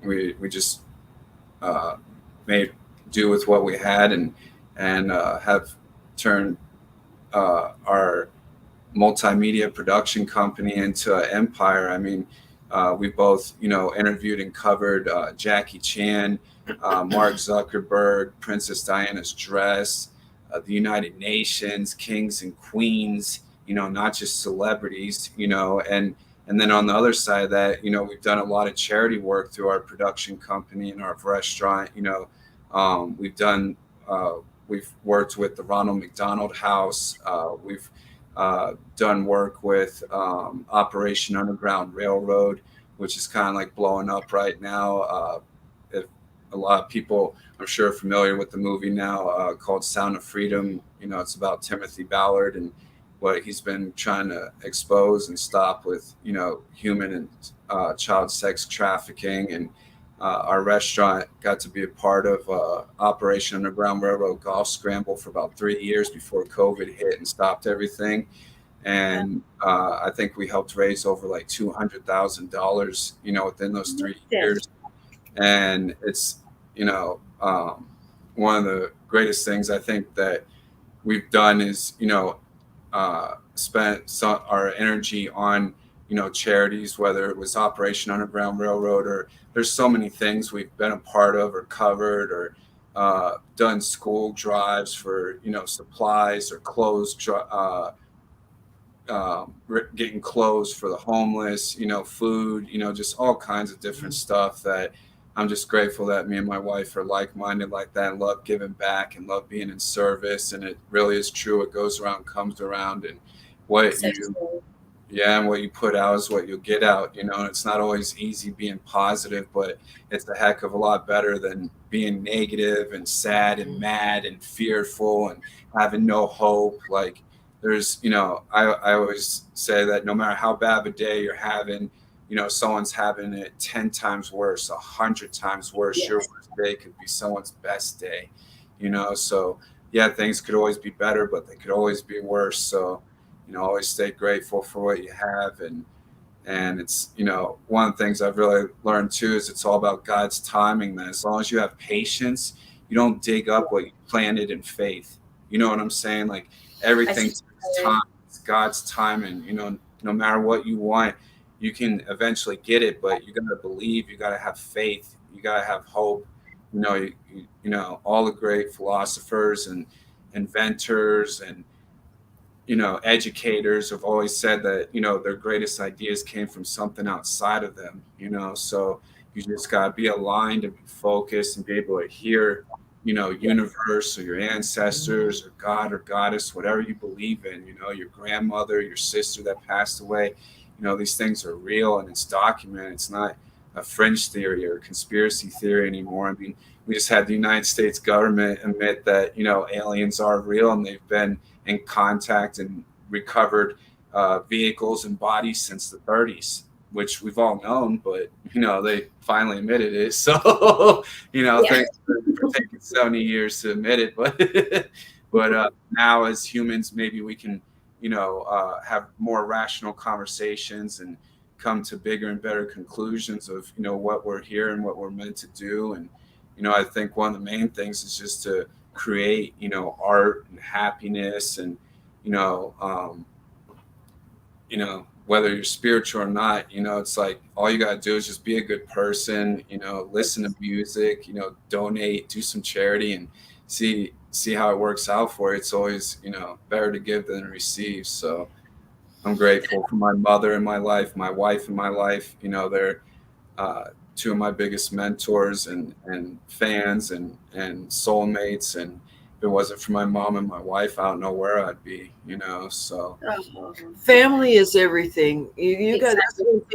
we just made do with what we had, and have turned our multimedia production company into an empire. I mean, we both, interviewed and covered Jackie Chan, Mark Zuckerberg, Princess Diana's dress, the United Nations, kings and queens, not just celebrities, and then on the other side of that, we've done a lot of charity work through our production company and our restaurant. We've done, we've worked with the Ronald McDonald House. We've done work with Operation Underground Railroad, which is kind of like blowing up right now. If a lot of people, I'm sure, are familiar with the movie now called Sound of Freedom. It's about Timothy Ballard and what he's been trying to expose and stop with, human and child sex trafficking. And our restaurant got to be a part of Operation Underground Railroad Golf Scramble for about 3 years before COVID hit and stopped everything. And I think we helped raise over like $200,000, within those 3 years. And it's, one of the greatest things I think that we've done is, spent our energy on, charities, whether it was Operation Underground Railroad, or there's so many things we've been a part of or covered, or done school drives for, supplies or clothes, getting clothes for the homeless, food, just all kinds of different stuff that I'm just grateful that me and my wife are like-minded like that and love giving back and love being in service. And it really is true. What goes around comes around, and and what you put out is what you'll get out, and it's not always easy being positive, but it's a heck of a lot better than being negative and sad and mad and fearful and having no hope. Like there's, I always say that no matter how bad of a day you're having, someone's having it 10 times worse, 100 times worse. Yes. Your worst day could be someone's best day, so yeah, things could always be better, but they could always be worse. So, always stay grateful for what you have. And it's, one of the things I've really learned too, is it's all about God's timing, that as long as you have patience, you don't dig up what you planted in faith. You know what I'm saying? Like everything's time, it's God's timing, no matter what you want, you can eventually get it, but you got to believe, you got to have faith, you got to have hope. All the great philosophers and inventors and, educators have always said that, their greatest ideas came from something outside of them, so you just got to be aligned and be focused and be able to hear, universe or your ancestors or God or goddess, whatever you believe in, your grandmother, your sister that passed away. These things are real and it's documented. It's not a fringe theory or a conspiracy theory anymore. I mean, we just had the United States government admit that, aliens are real, and they've been in contact and recovered vehicles and bodies since the 30s, which we've all known, but, they finally admitted it. So, thanks for taking 70 years to admit it. But now as humans, maybe we can, have more rational conversations and come to bigger and better conclusions of, what we're here and what we're meant to do. And, I think one of the main things is just to create, art and happiness and, whether you're spiritual or not, it's like all you got to do is just be a good person, listen to music, donate, do some charity, and see how it works out for you. It's always, better to give than receive. So I'm grateful for my mother in my life, my wife in my life. They're two of my biggest mentors and fans and soulmates. And if it wasn't for my mom and my wife, I don't know where I'd be, so. Family is everything. You got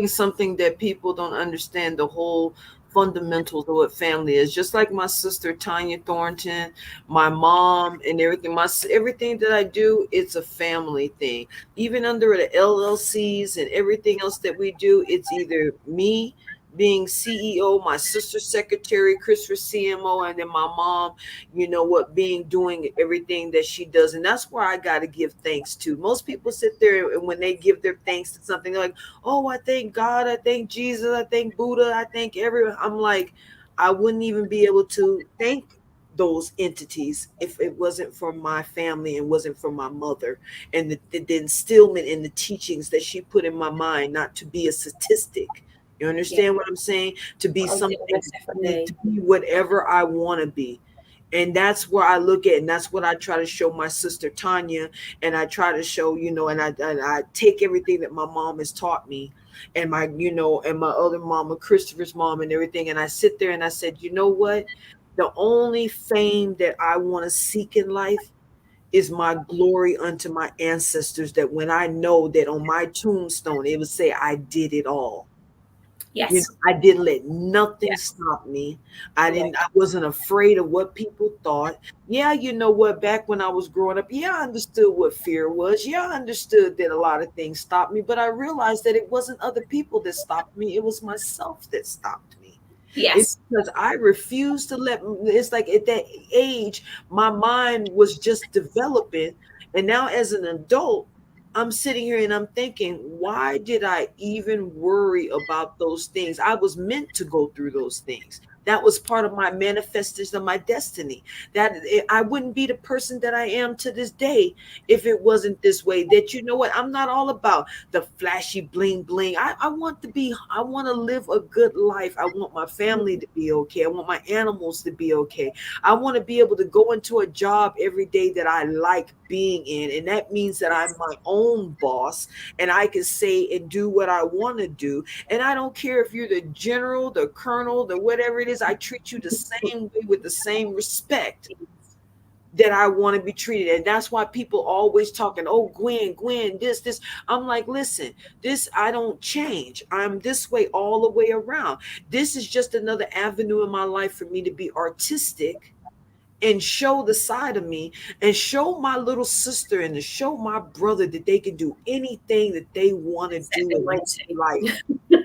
something that people don't understand, the whole fundamentals of what family is. Just like my sister Tanya Thornton, my mom, and everything that I do, it's a family thing. Even under the LLCs and everything else that we do, it's either me being CEO, my sister's secretary, Christopher CMO, and then my mom, doing everything that she does. And that's where I got to give thanks to. Most people sit there and when they give their thanks to something, they're like, oh, I thank God, I thank Jesus, I thank Buddha, I thank everyone. I'm like, I wouldn't even be able to thank those entities if it wasn't for my family and wasn't for my mother, and the instillment in the teachings that she put in my mind not to be a statistic. You Yeah. understand what I'm saying? To be I do, something, most definitely. to be whatever I want to be. And that's where I look at, and that's what I try to show my sister Tanya, and I try to show, and I take everything that my mom has taught me, and and my other mama, Christopher's mom, and everything, and I sit there and I said, you know what? The only fame that I want to seek in life is my glory unto my ancestors. That when I know that on my tombstone, it would say, I did it all. Yes. I didn't let nothing Yes. stop me. Yeah. I wasn't afraid of what people thought. Yeah, you know what? Back when I was growing up, yeah, I understood what fear was. Yeah, I understood that a lot of things stopped me, but I realized that it wasn't other people that stopped me. It was myself that stopped me. It's Yes. because I refused to let, it's like at that age, my mind was just developing. And now as an adult, I'm sitting here and I'm thinking, why did I even worry about those things? I was meant to go through those things. That was part of my manifestation of my destiny. I wouldn't be the person that I am to this day if it wasn't this way. That, you know what, I'm not all about the flashy bling bling. I want to live a good life. I want my family to be okay. I want my animals to be okay. I want to be able to go into a job every day that I like being in. And that means that I'm my own boss and I can say and do what I want to do. And I don't care if you're the general, the colonel, the whatever it is, I treat you the same way with the same respect that I want to be treated. And that's why people always talking, oh, Gwen, this. I'm like, listen, this, I don't change. I'm this way all the way around. This is just another avenue in my life for me to be artistic and show the side of me and show my little sister and to show my brother that they can do anything that they want to do in life. You're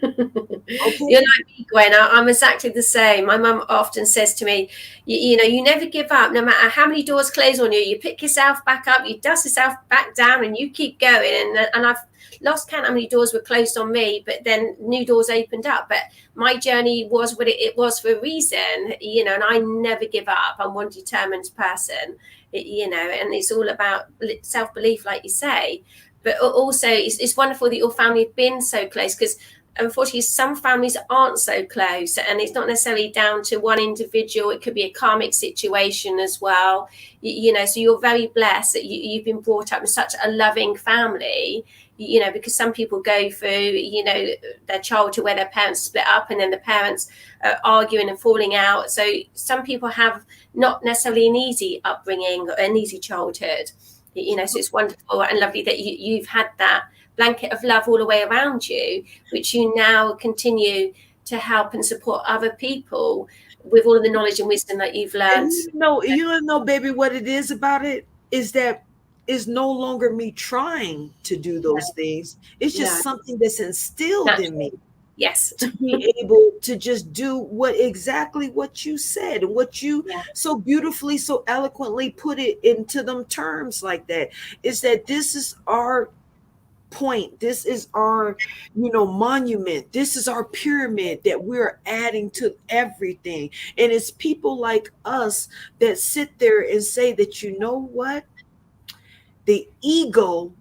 Okay. like me, Gwen. I'm exactly the same. My mum often says to me, you never give up, no matter how many doors close on you. You pick yourself back up, you dust yourself back down, and you keep going. And I've lost count how many doors were closed on me, but then new doors opened up. But my journey was what it was for a reason, and I never give up. I'm one determined person, and it's all about self-belief, like you say. But also, it's wonderful that your family have been so close, because unfortunately some families aren't so close, and it's not necessarily down to one individual. It could be a karmic situation as well, so you're very blessed that you've been brought up in such a loving family, because some people go through their childhood where their parents split up and then the parents are arguing and falling out. So some people have not necessarily an easy upbringing or an easy childhood, so it's wonderful and lovely that you've had that blanket of love all the way around you, which you now continue to help and support other people with all of the knowledge and wisdom that you've learned. And you know, baby, what it is about it is that is no longer me trying to do those things. It's No, just something that's instilled in me naturally. Yes. to be able to just do exactly what you said and what you Yeah. so beautifully, so eloquently put it into them terms like that. Is that this is our point, this is our monument, this is our pyramid that we're adding to everything. And it's people like us that sit there and say that, you know what, the ego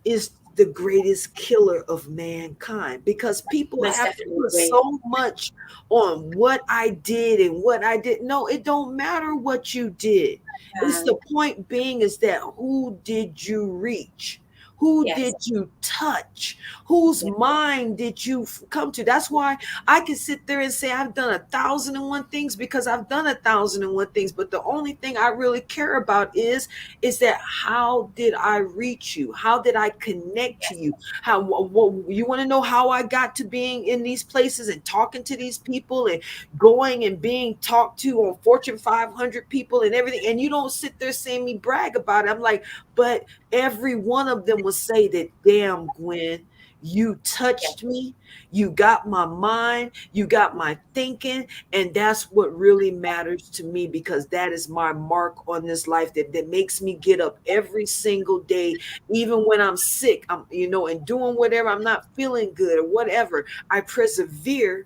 is the greatest killer of mankind, because people Most have to definitely put agree. so much on what I did and what I didn't. No, it don't matter what you did. It's the point being is that who did you reach? Who Yes. did you touch? Whose Yeah. mind did you come to? That's why I can sit there and say I've done 1,001 things, because I've done 1,001 things. But the only thing I really care about is that how did I reach you? How did I connect to you? How what, you want to know how I got to being in these places and talking to these people and going and being talked to on Fortune 500 people and everything. And you don't sit there seeing me brag about it. I'm like, but every one of them will say that, damn, Gwen, you touched me, you got my mind, you got my thinking, and that's what really matters to me, because that is my mark on this life that makes me get up every single day, even when I'm sick, and doing whatever, I'm not feeling good or whatever. I persevere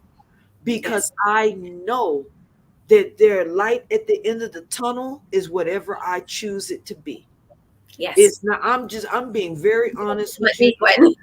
because Yes. I know that their light at the end of the tunnel is whatever I choose it to be. Yes. It's not, I'm being very honest with Like you. me, Gwen.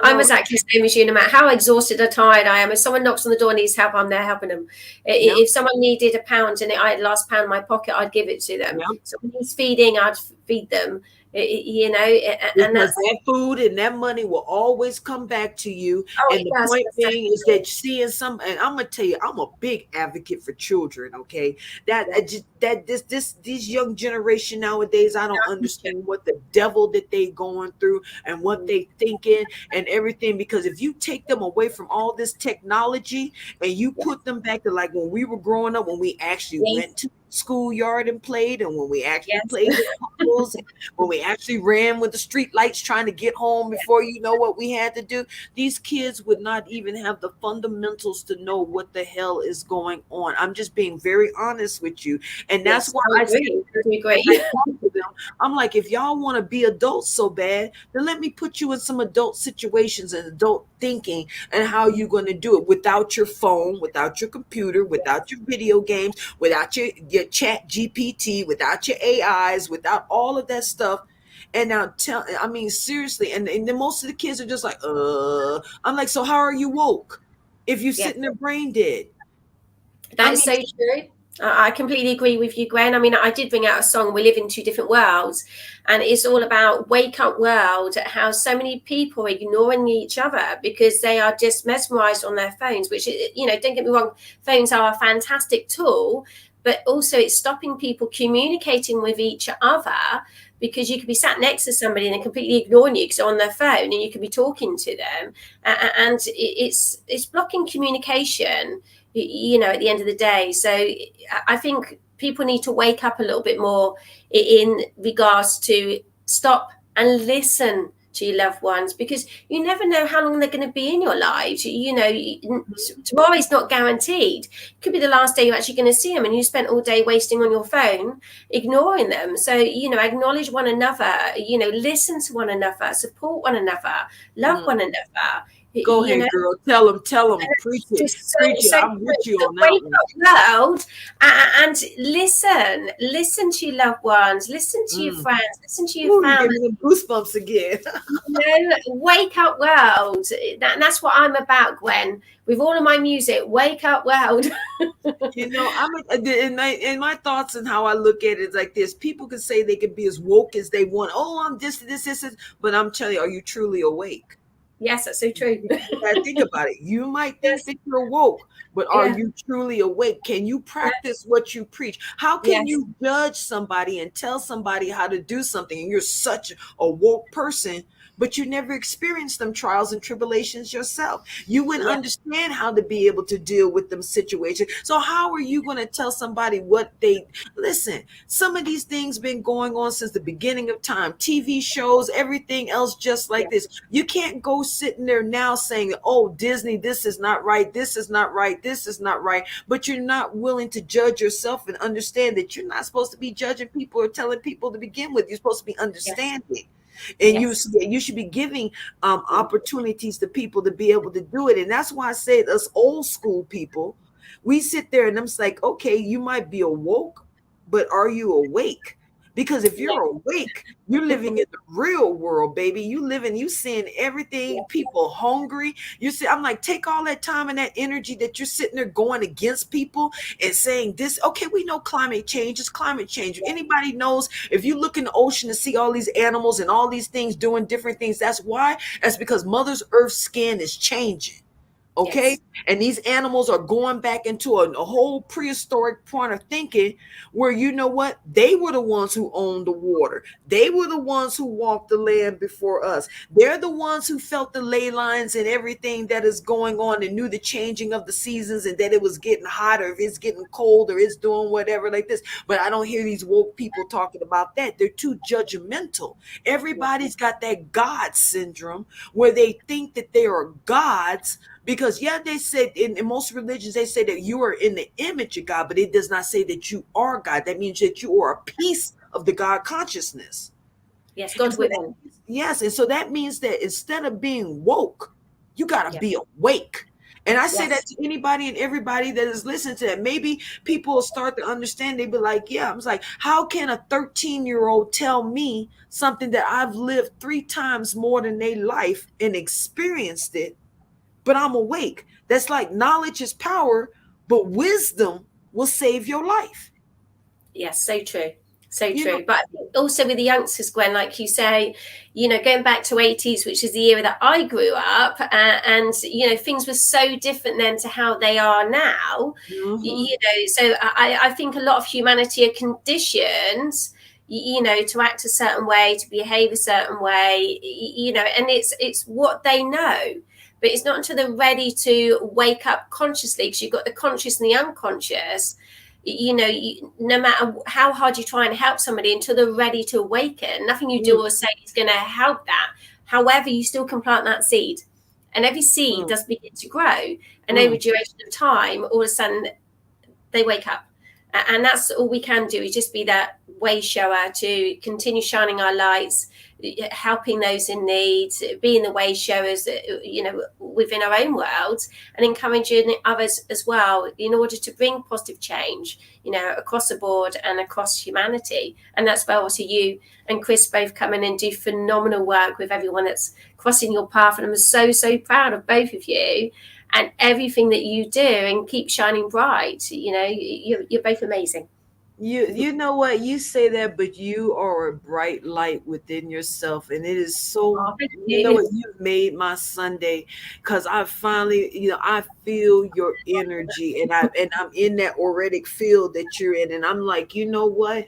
I'm No, exactly the same as you, no matter how exhausted or tired I am. If someone knocks on the door and needs help, I'm there helping them. yeah, If someone needed £1 and I had last pound in my pocket, I'd give it to them. yeah. So when he's feeding, I'd feed them. You know, and Because that's, that food and that money will always come back to you. oh, And it the does. point being is that seeing some, and I'm gonna tell you, I'm a big advocate for children. Okay, that I just that this young generation nowadays, I don't understand what the devil that they going through and what they thinking and everything. Because if you take them away from all this technology and you put them back to like when we were growing up, when we actually went to schoolyard and played, and when we actually Yes. played in puddles, when we actually ran with the street lights trying to get home before you know what we had to do, these kids would not even have the fundamentals to know what the hell is going on. I'm just being very honest with you. And that's Yes, why I I say, agree. I agree. I talk to them, I'm like, if y'all want to be adults so bad, then let me put you in some adult situations and adult thinking and how you're going to do it without your phone, without your computer, without your video games, without your chat GPT, without your AIs, without all of that stuff. And now I mean, seriously, and then most of the kids are just like, I'm like, so how are you woke if you Yeah. sit in their brain dead? That I is mean, so true. I completely agree with you, Gwen. I mean, I did bring out a song, We Live in Two Different Worlds, and it's all about wake up world, how so many people are ignoring each other because they are just mesmerized on their phones, which, you know, don't get me wrong, phones are a fantastic tool, but also it's stopping people communicating with each other because you could be sat next to somebody and they're completely ignoring you because they're on their phone and you could be talking to them. And it's blocking communication, you know, at the end of the day. So I think people need to wake up a little bit more in regards to stop and listen to your loved ones, because you never know how long they're going to be in your lives. You know, tomorrow is not guaranteed. It could be the last day you're actually going to see them, and you spent all day wasting on your phone ignoring them. So, you know, acknowledge one another, you know, listen to one another, support one another, love one another. go You ahead, know, girl. Tell them, preach it, just so, preach it. so I'm with you so on that wake one. up world, and listen to your loved ones, listen to your friends, listen to your Ooh, you family. gave me the goosebumps again. You know, wake up world. That's what I'm about, Gwen, with all of my music. Wake up world. You know, in my thoughts and how I look at it is like this. People can say they can be as woke as they want. Oh, I'm this, but I'm telling you, are you truly awake? Yes, that's so true. You gotta think about it. You might think Yes. that you're woke, but are Yeah. you truly awake? Can you practice what you preach? How can Yes. you judge somebody and tell somebody how to do something and you're such a woke person, but you never experienced them trials and tribulations yourself? You wouldn't Yeah. understand how to be able to deal with them situations. So how are you going to tell somebody what they listen? Some of these things been going on since the beginning of time. TV shows, everything else just like this. You can't go sitting there now saying, oh, Disney, this is not right, this is not right, this is not right, but you're not willing to judge yourself and understand that you're not supposed to be judging people or telling people to begin with. You're supposed to be understanding. And you should be giving opportunities to people to be able to do it. And that's why I say us old school people, we sit there and I'm like, okay, you might be awoke, but are you awake? Because if you're awake, you're living in the real world, baby. You seeing everything, people hungry. You see, I'm like, take all that time and that energy that you're sitting there going against people and saying this, okay, we know climate change is climate change. Anybody knows if you look in the ocean and see all these animals and all these things doing different things, that's why. That's because Mother's Earth's skin is changing. Okay. Yes. And these animals are going back into a whole prehistoric point of thinking where, you know what? They were the ones who owned the water. They were the ones who walked the land before us. They're the ones who felt the ley lines and everything that is going on and knew the changing of the seasons and that it was getting hotter, if it's getting cold or it's doing whatever like this. But I don't hear these woke people talking about that. They're too judgmental. Everybody's got that God syndrome where they think that they are gods. Because they said in most religions, they say that you are in the image of God, but it does not say that you are God. That means that you are a piece of the God consciousness. Yes, God within. Yes. And so that means that instead of being woke, you got to be awake. And I say that Yes. to anybody and everybody that is listening to that. Maybe people will start to understand. They be like, yeah, I was like, how can a 13-year-old tell me something that I've lived 3 times more than their life and experienced it, but I'm awake? That's like knowledge is power, but wisdom will save your life. Yes, so true. So You know, true. But I think also with the youngsters, Gwen, like you say, going back to 80s, which is the era that I grew up, and, things were so different then to how they are now. mhm. So I think a lot of humanity are conditioned, to act a certain way, to behave a certain way, and it's what they know. But it's not until they're ready to wake up consciously, because you've got the conscious and the unconscious. No matter how hard you try and help somebody, until they're ready to awaken, nothing you do Mm, or say is going to help that. However, you still can plant that seed, and every seed mm, does begin to grow, and over mm. duration of time, all of a sudden they wake up. And that's all we can do, is just be that way shower to continue shining our lights, helping those in need, being the way showers, within our own worlds, and encouraging others as well, in order to bring positive change, across the board and across humanity. And that's where also you and Chris both come in and do phenomenal work with everyone that's crossing your path. And I'm so, so proud of both of you and everything that you do, and keep shining bright. You're both amazing. You know what, you say that, but you are a bright light within yourself, and it is so. Oh, thank You know you. what, you've made my Sunday, because I finally, I feel your energy, and I'm in that auric field that you're in, and I'm like, you know what,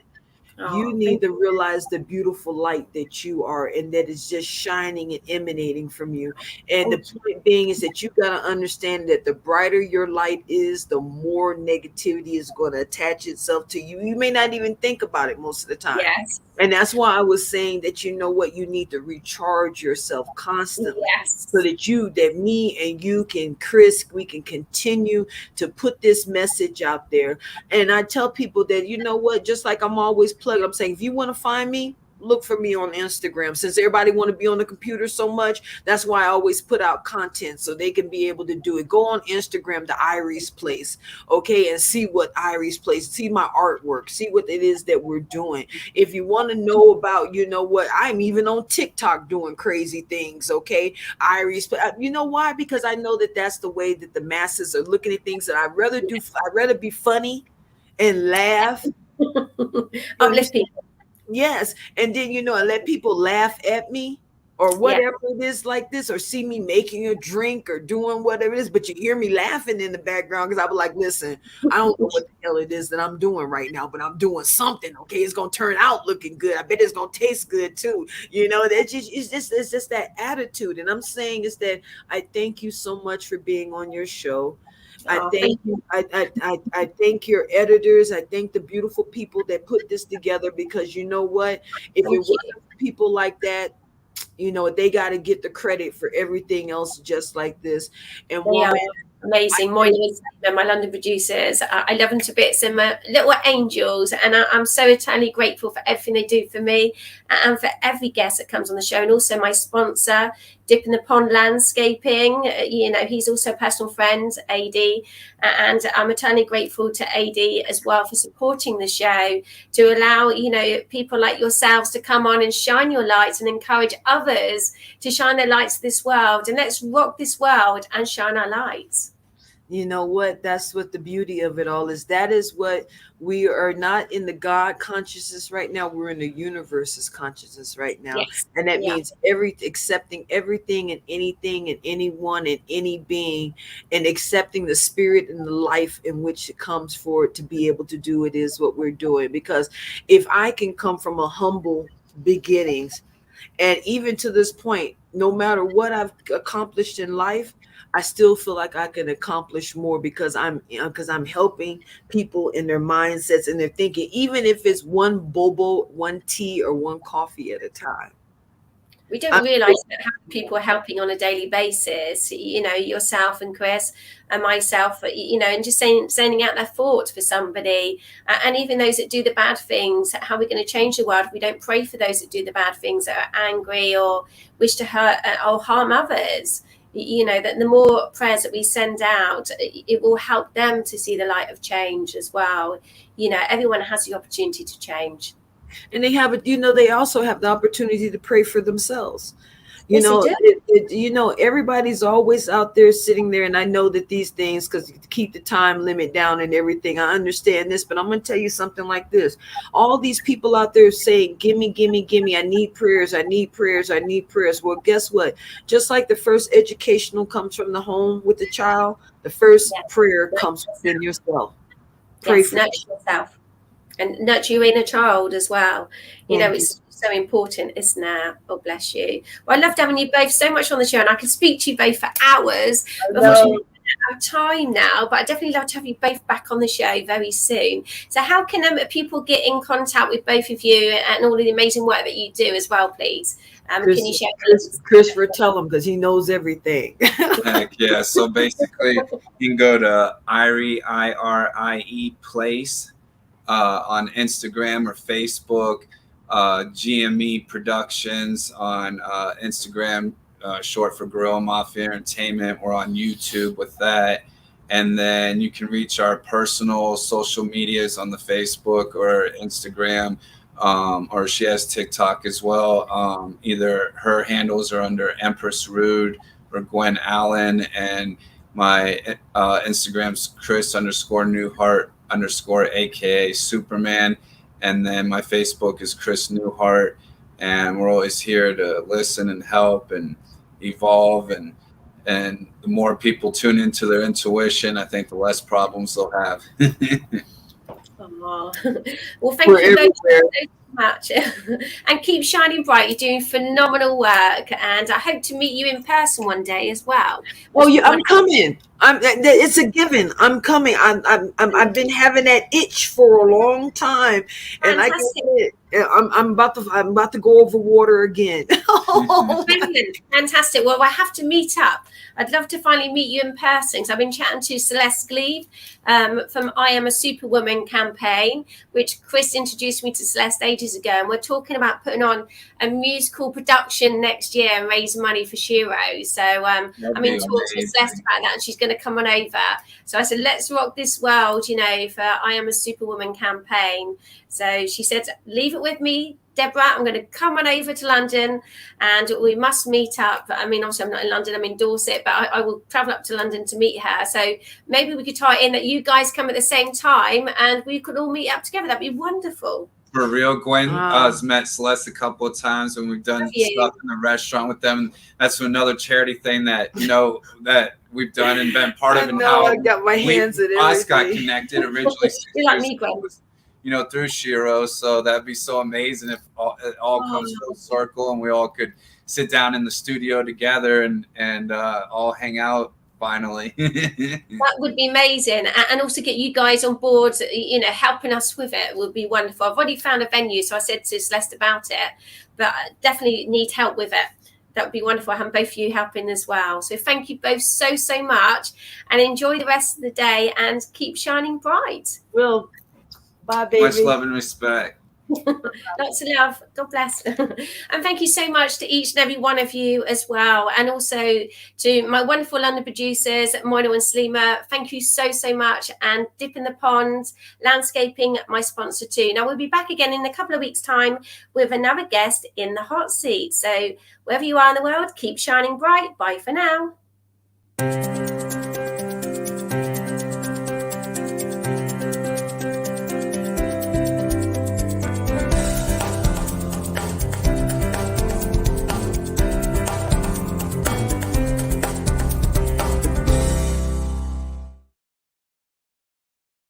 you Oh, need thank to you. realize the beautiful light that you are, and that is just shining and emanating from you. And the Thank you. point being is that you got to understand that the brighter your light is, the more negativity is going to attach itself to you. You may not even think about it most of the time. Yes. And that's why I was saying that, you know what, you need to recharge yourself constantly, so Yes. that me and you can, Chris, we can continue to put this message out there. And I tell people that, you know what, just like I'm always plugging, I'm saying, if you want to find me, look for me on Instagram. Since everybody want to be on the computer so much, that's why I always put out content so they can be able to do it. Go on Instagram to Iries Place, okay, and see what Iries Place, see my artwork, see what it is that we're doing. If you want to know about, you know what, I'm even on TikTok doing crazy things, okay? Iries, you know why? Because I know that that's the way that the masses are looking at things, that I'd rather be funny and laugh. You Uplift understand? people. Yes. And then, and let people laugh at me or Yeah. whatever it is like this, or see me making a drink or doing whatever it is, but you hear me laughing in the background, because I was like, listen, I don't know what the hell it is that I'm doing right now, but I'm doing something. Okay. It's going to turn out looking good. I bet it's going to taste good too. It's just that attitude. And I'm saying is that I thank you so much for being on your show. I Oh, thank thank you. you. I thank your editors. I thank the beautiful people that put this together, because you know what? If it Thank you. wasn't for people like that, they got to get the credit for everything else just like this. And They are woman, I amazing. Moinul, my London producers, I love them to bits. And my little angels. And I'm so eternally grateful for everything they do for me, and for every guest that comes on the show. And also my sponsor, Dip in the Pond Landscaping. He's also a personal friend, AD. And I'm eternally grateful to AD as well for supporting the show, to allow, people like yourselves to come on and shine your lights and encourage others to shine their lights to this world. And let's rock this world and shine our lights. you know what, that's what the beauty of it all is. That is what we are, not in the God consciousness right now, we're in the universe's consciousness right now. Yes. And that Yeah. means accepting everything and anything and anyone and any being, and accepting the spirit and the life in which it comes for it to be able to do it, is what we're doing. Because if I can come from a humble beginnings, and even to this point, no matter what I've accomplished in life, I still feel like I can accomplish more, because I'm helping people in their mindsets and their thinking, even if it's one bobo, one tea, or one coffee at a time. We don't I'm realise that how people are helping on a daily basis, yourself and Chris and myself, and just sending out their thoughts for somebody. And even those that do the bad things, how are we going to change the world if we don't pray for those that do the bad things, that are angry or wish to hurt or harm others? you know, that the more prayers that we send out, it will help them to see the light of change as well. You know, everyone has the opportunity to change. And they have it, you know, they also have the opportunity to pray for themselves. You Yes, they know, do. you know, everybody's always out there sitting there, and I know that these things, because to keep the time limit down and everything, I understand this, but I'm going to tell you something like this. All these people out there saying, gimme, gimme, gimme, I need prayers, I need prayers, I need prayers. Well, guess what? Just like the first educational comes from the home with the child, the first Yes. prayer comes within yourself. Pray Yes, for nurture yourself and nurture your inner child as well. You know, Thank you. it's so important, isn't it? Oh, bless you. Well, I loved having you both so much on the show, and I could speak to you both for hours. I But unfortunately, know. we don't have time now, but I'd definitely love to have you both back on the show very soon. So how can people get in contact with both of you and all of the amazing work that you do as well, please? Can you share? Christopher, tell him, because he knows everything. Heck yeah. So basically, you can go to Irie Place on Instagram or Facebook, GME Productions on Instagram, short for Gorilla Mafia Entertainment. We're on YouTube with that. And then you can reach our personal social medias on the Facebook or Instagram, or she has TikTok as well. Either her handles are under Empress Rude or Gwen Allen, and my Instagram's Chris_Newhart_ aka Superman, and then my Facebook is Chris Newhart, and we're always here to listen and help and evolve, and the more people tune into their intuition, I think the less problems they'll have. Oh. Well, thank We're you both everywhere. so much, and keep shining bright. You're doing phenomenal work, and I hope to meet you in person one day as well. Oh, yeah, I'm coming. It's a given. I'm coming. I've been having that itch for a long time, and I get Fantastic. it. I'm about to go over water again. Brilliant. Fantastic. Well, I have to meet up. I'd love to finally meet you in person. because I've been chatting to Celeste Gleave from I Am a Superwoman campaign, which Chris introduced me to Celeste ages ago. And we're talking about putting on a musical production next year and raise money for Shiro. So I'm in talks with Celeste about that, and she's going to come on over. So I said, let's rock this world, you know, for I Am a Superwoman campaign. So she said, leave it with me, Deborah. I'm going to come on over to London and we must meet up. I mean, obviously I'm not in London, I'm in Dorset, but I will travel up to London to meet her. So maybe we could tie in that you guys come at the same time and we could all meet up together. That'd be wonderful. For real, Gwen has met Celeste a couple of times when we've done stuff in the restaurant with them. That's another charity thing that, you know, that we've done and been part of. And how I got my hands in everything. Us got connected originally. You're like me, Gwen. You know, through Shiro. So that'd be so amazing if it all comes full circle and we all could sit down in the studio together and all hang out finally. That would be amazing. And also get you guys on board, you know, helping us with it would be wonderful. I've already found a venue, so I said to Celeste about it, but I definitely need help with it. That would be wonderful. I have both of you helping as well. So thank you both so much, and enjoy the rest of the day and keep shining bright. Well, bye, baby. Much love and respect. Lots of love. God bless. And thank you so much to each and every one of you as well. And also to my wonderful London producers, Moinul and Salima. Thank you so much. And Dip in the Pond, Landscaping, my sponsor too. Now we'll be back again in a couple of weeks' time with another guest in the hot seat. So wherever you are in the world, keep shining bright. Bye for now.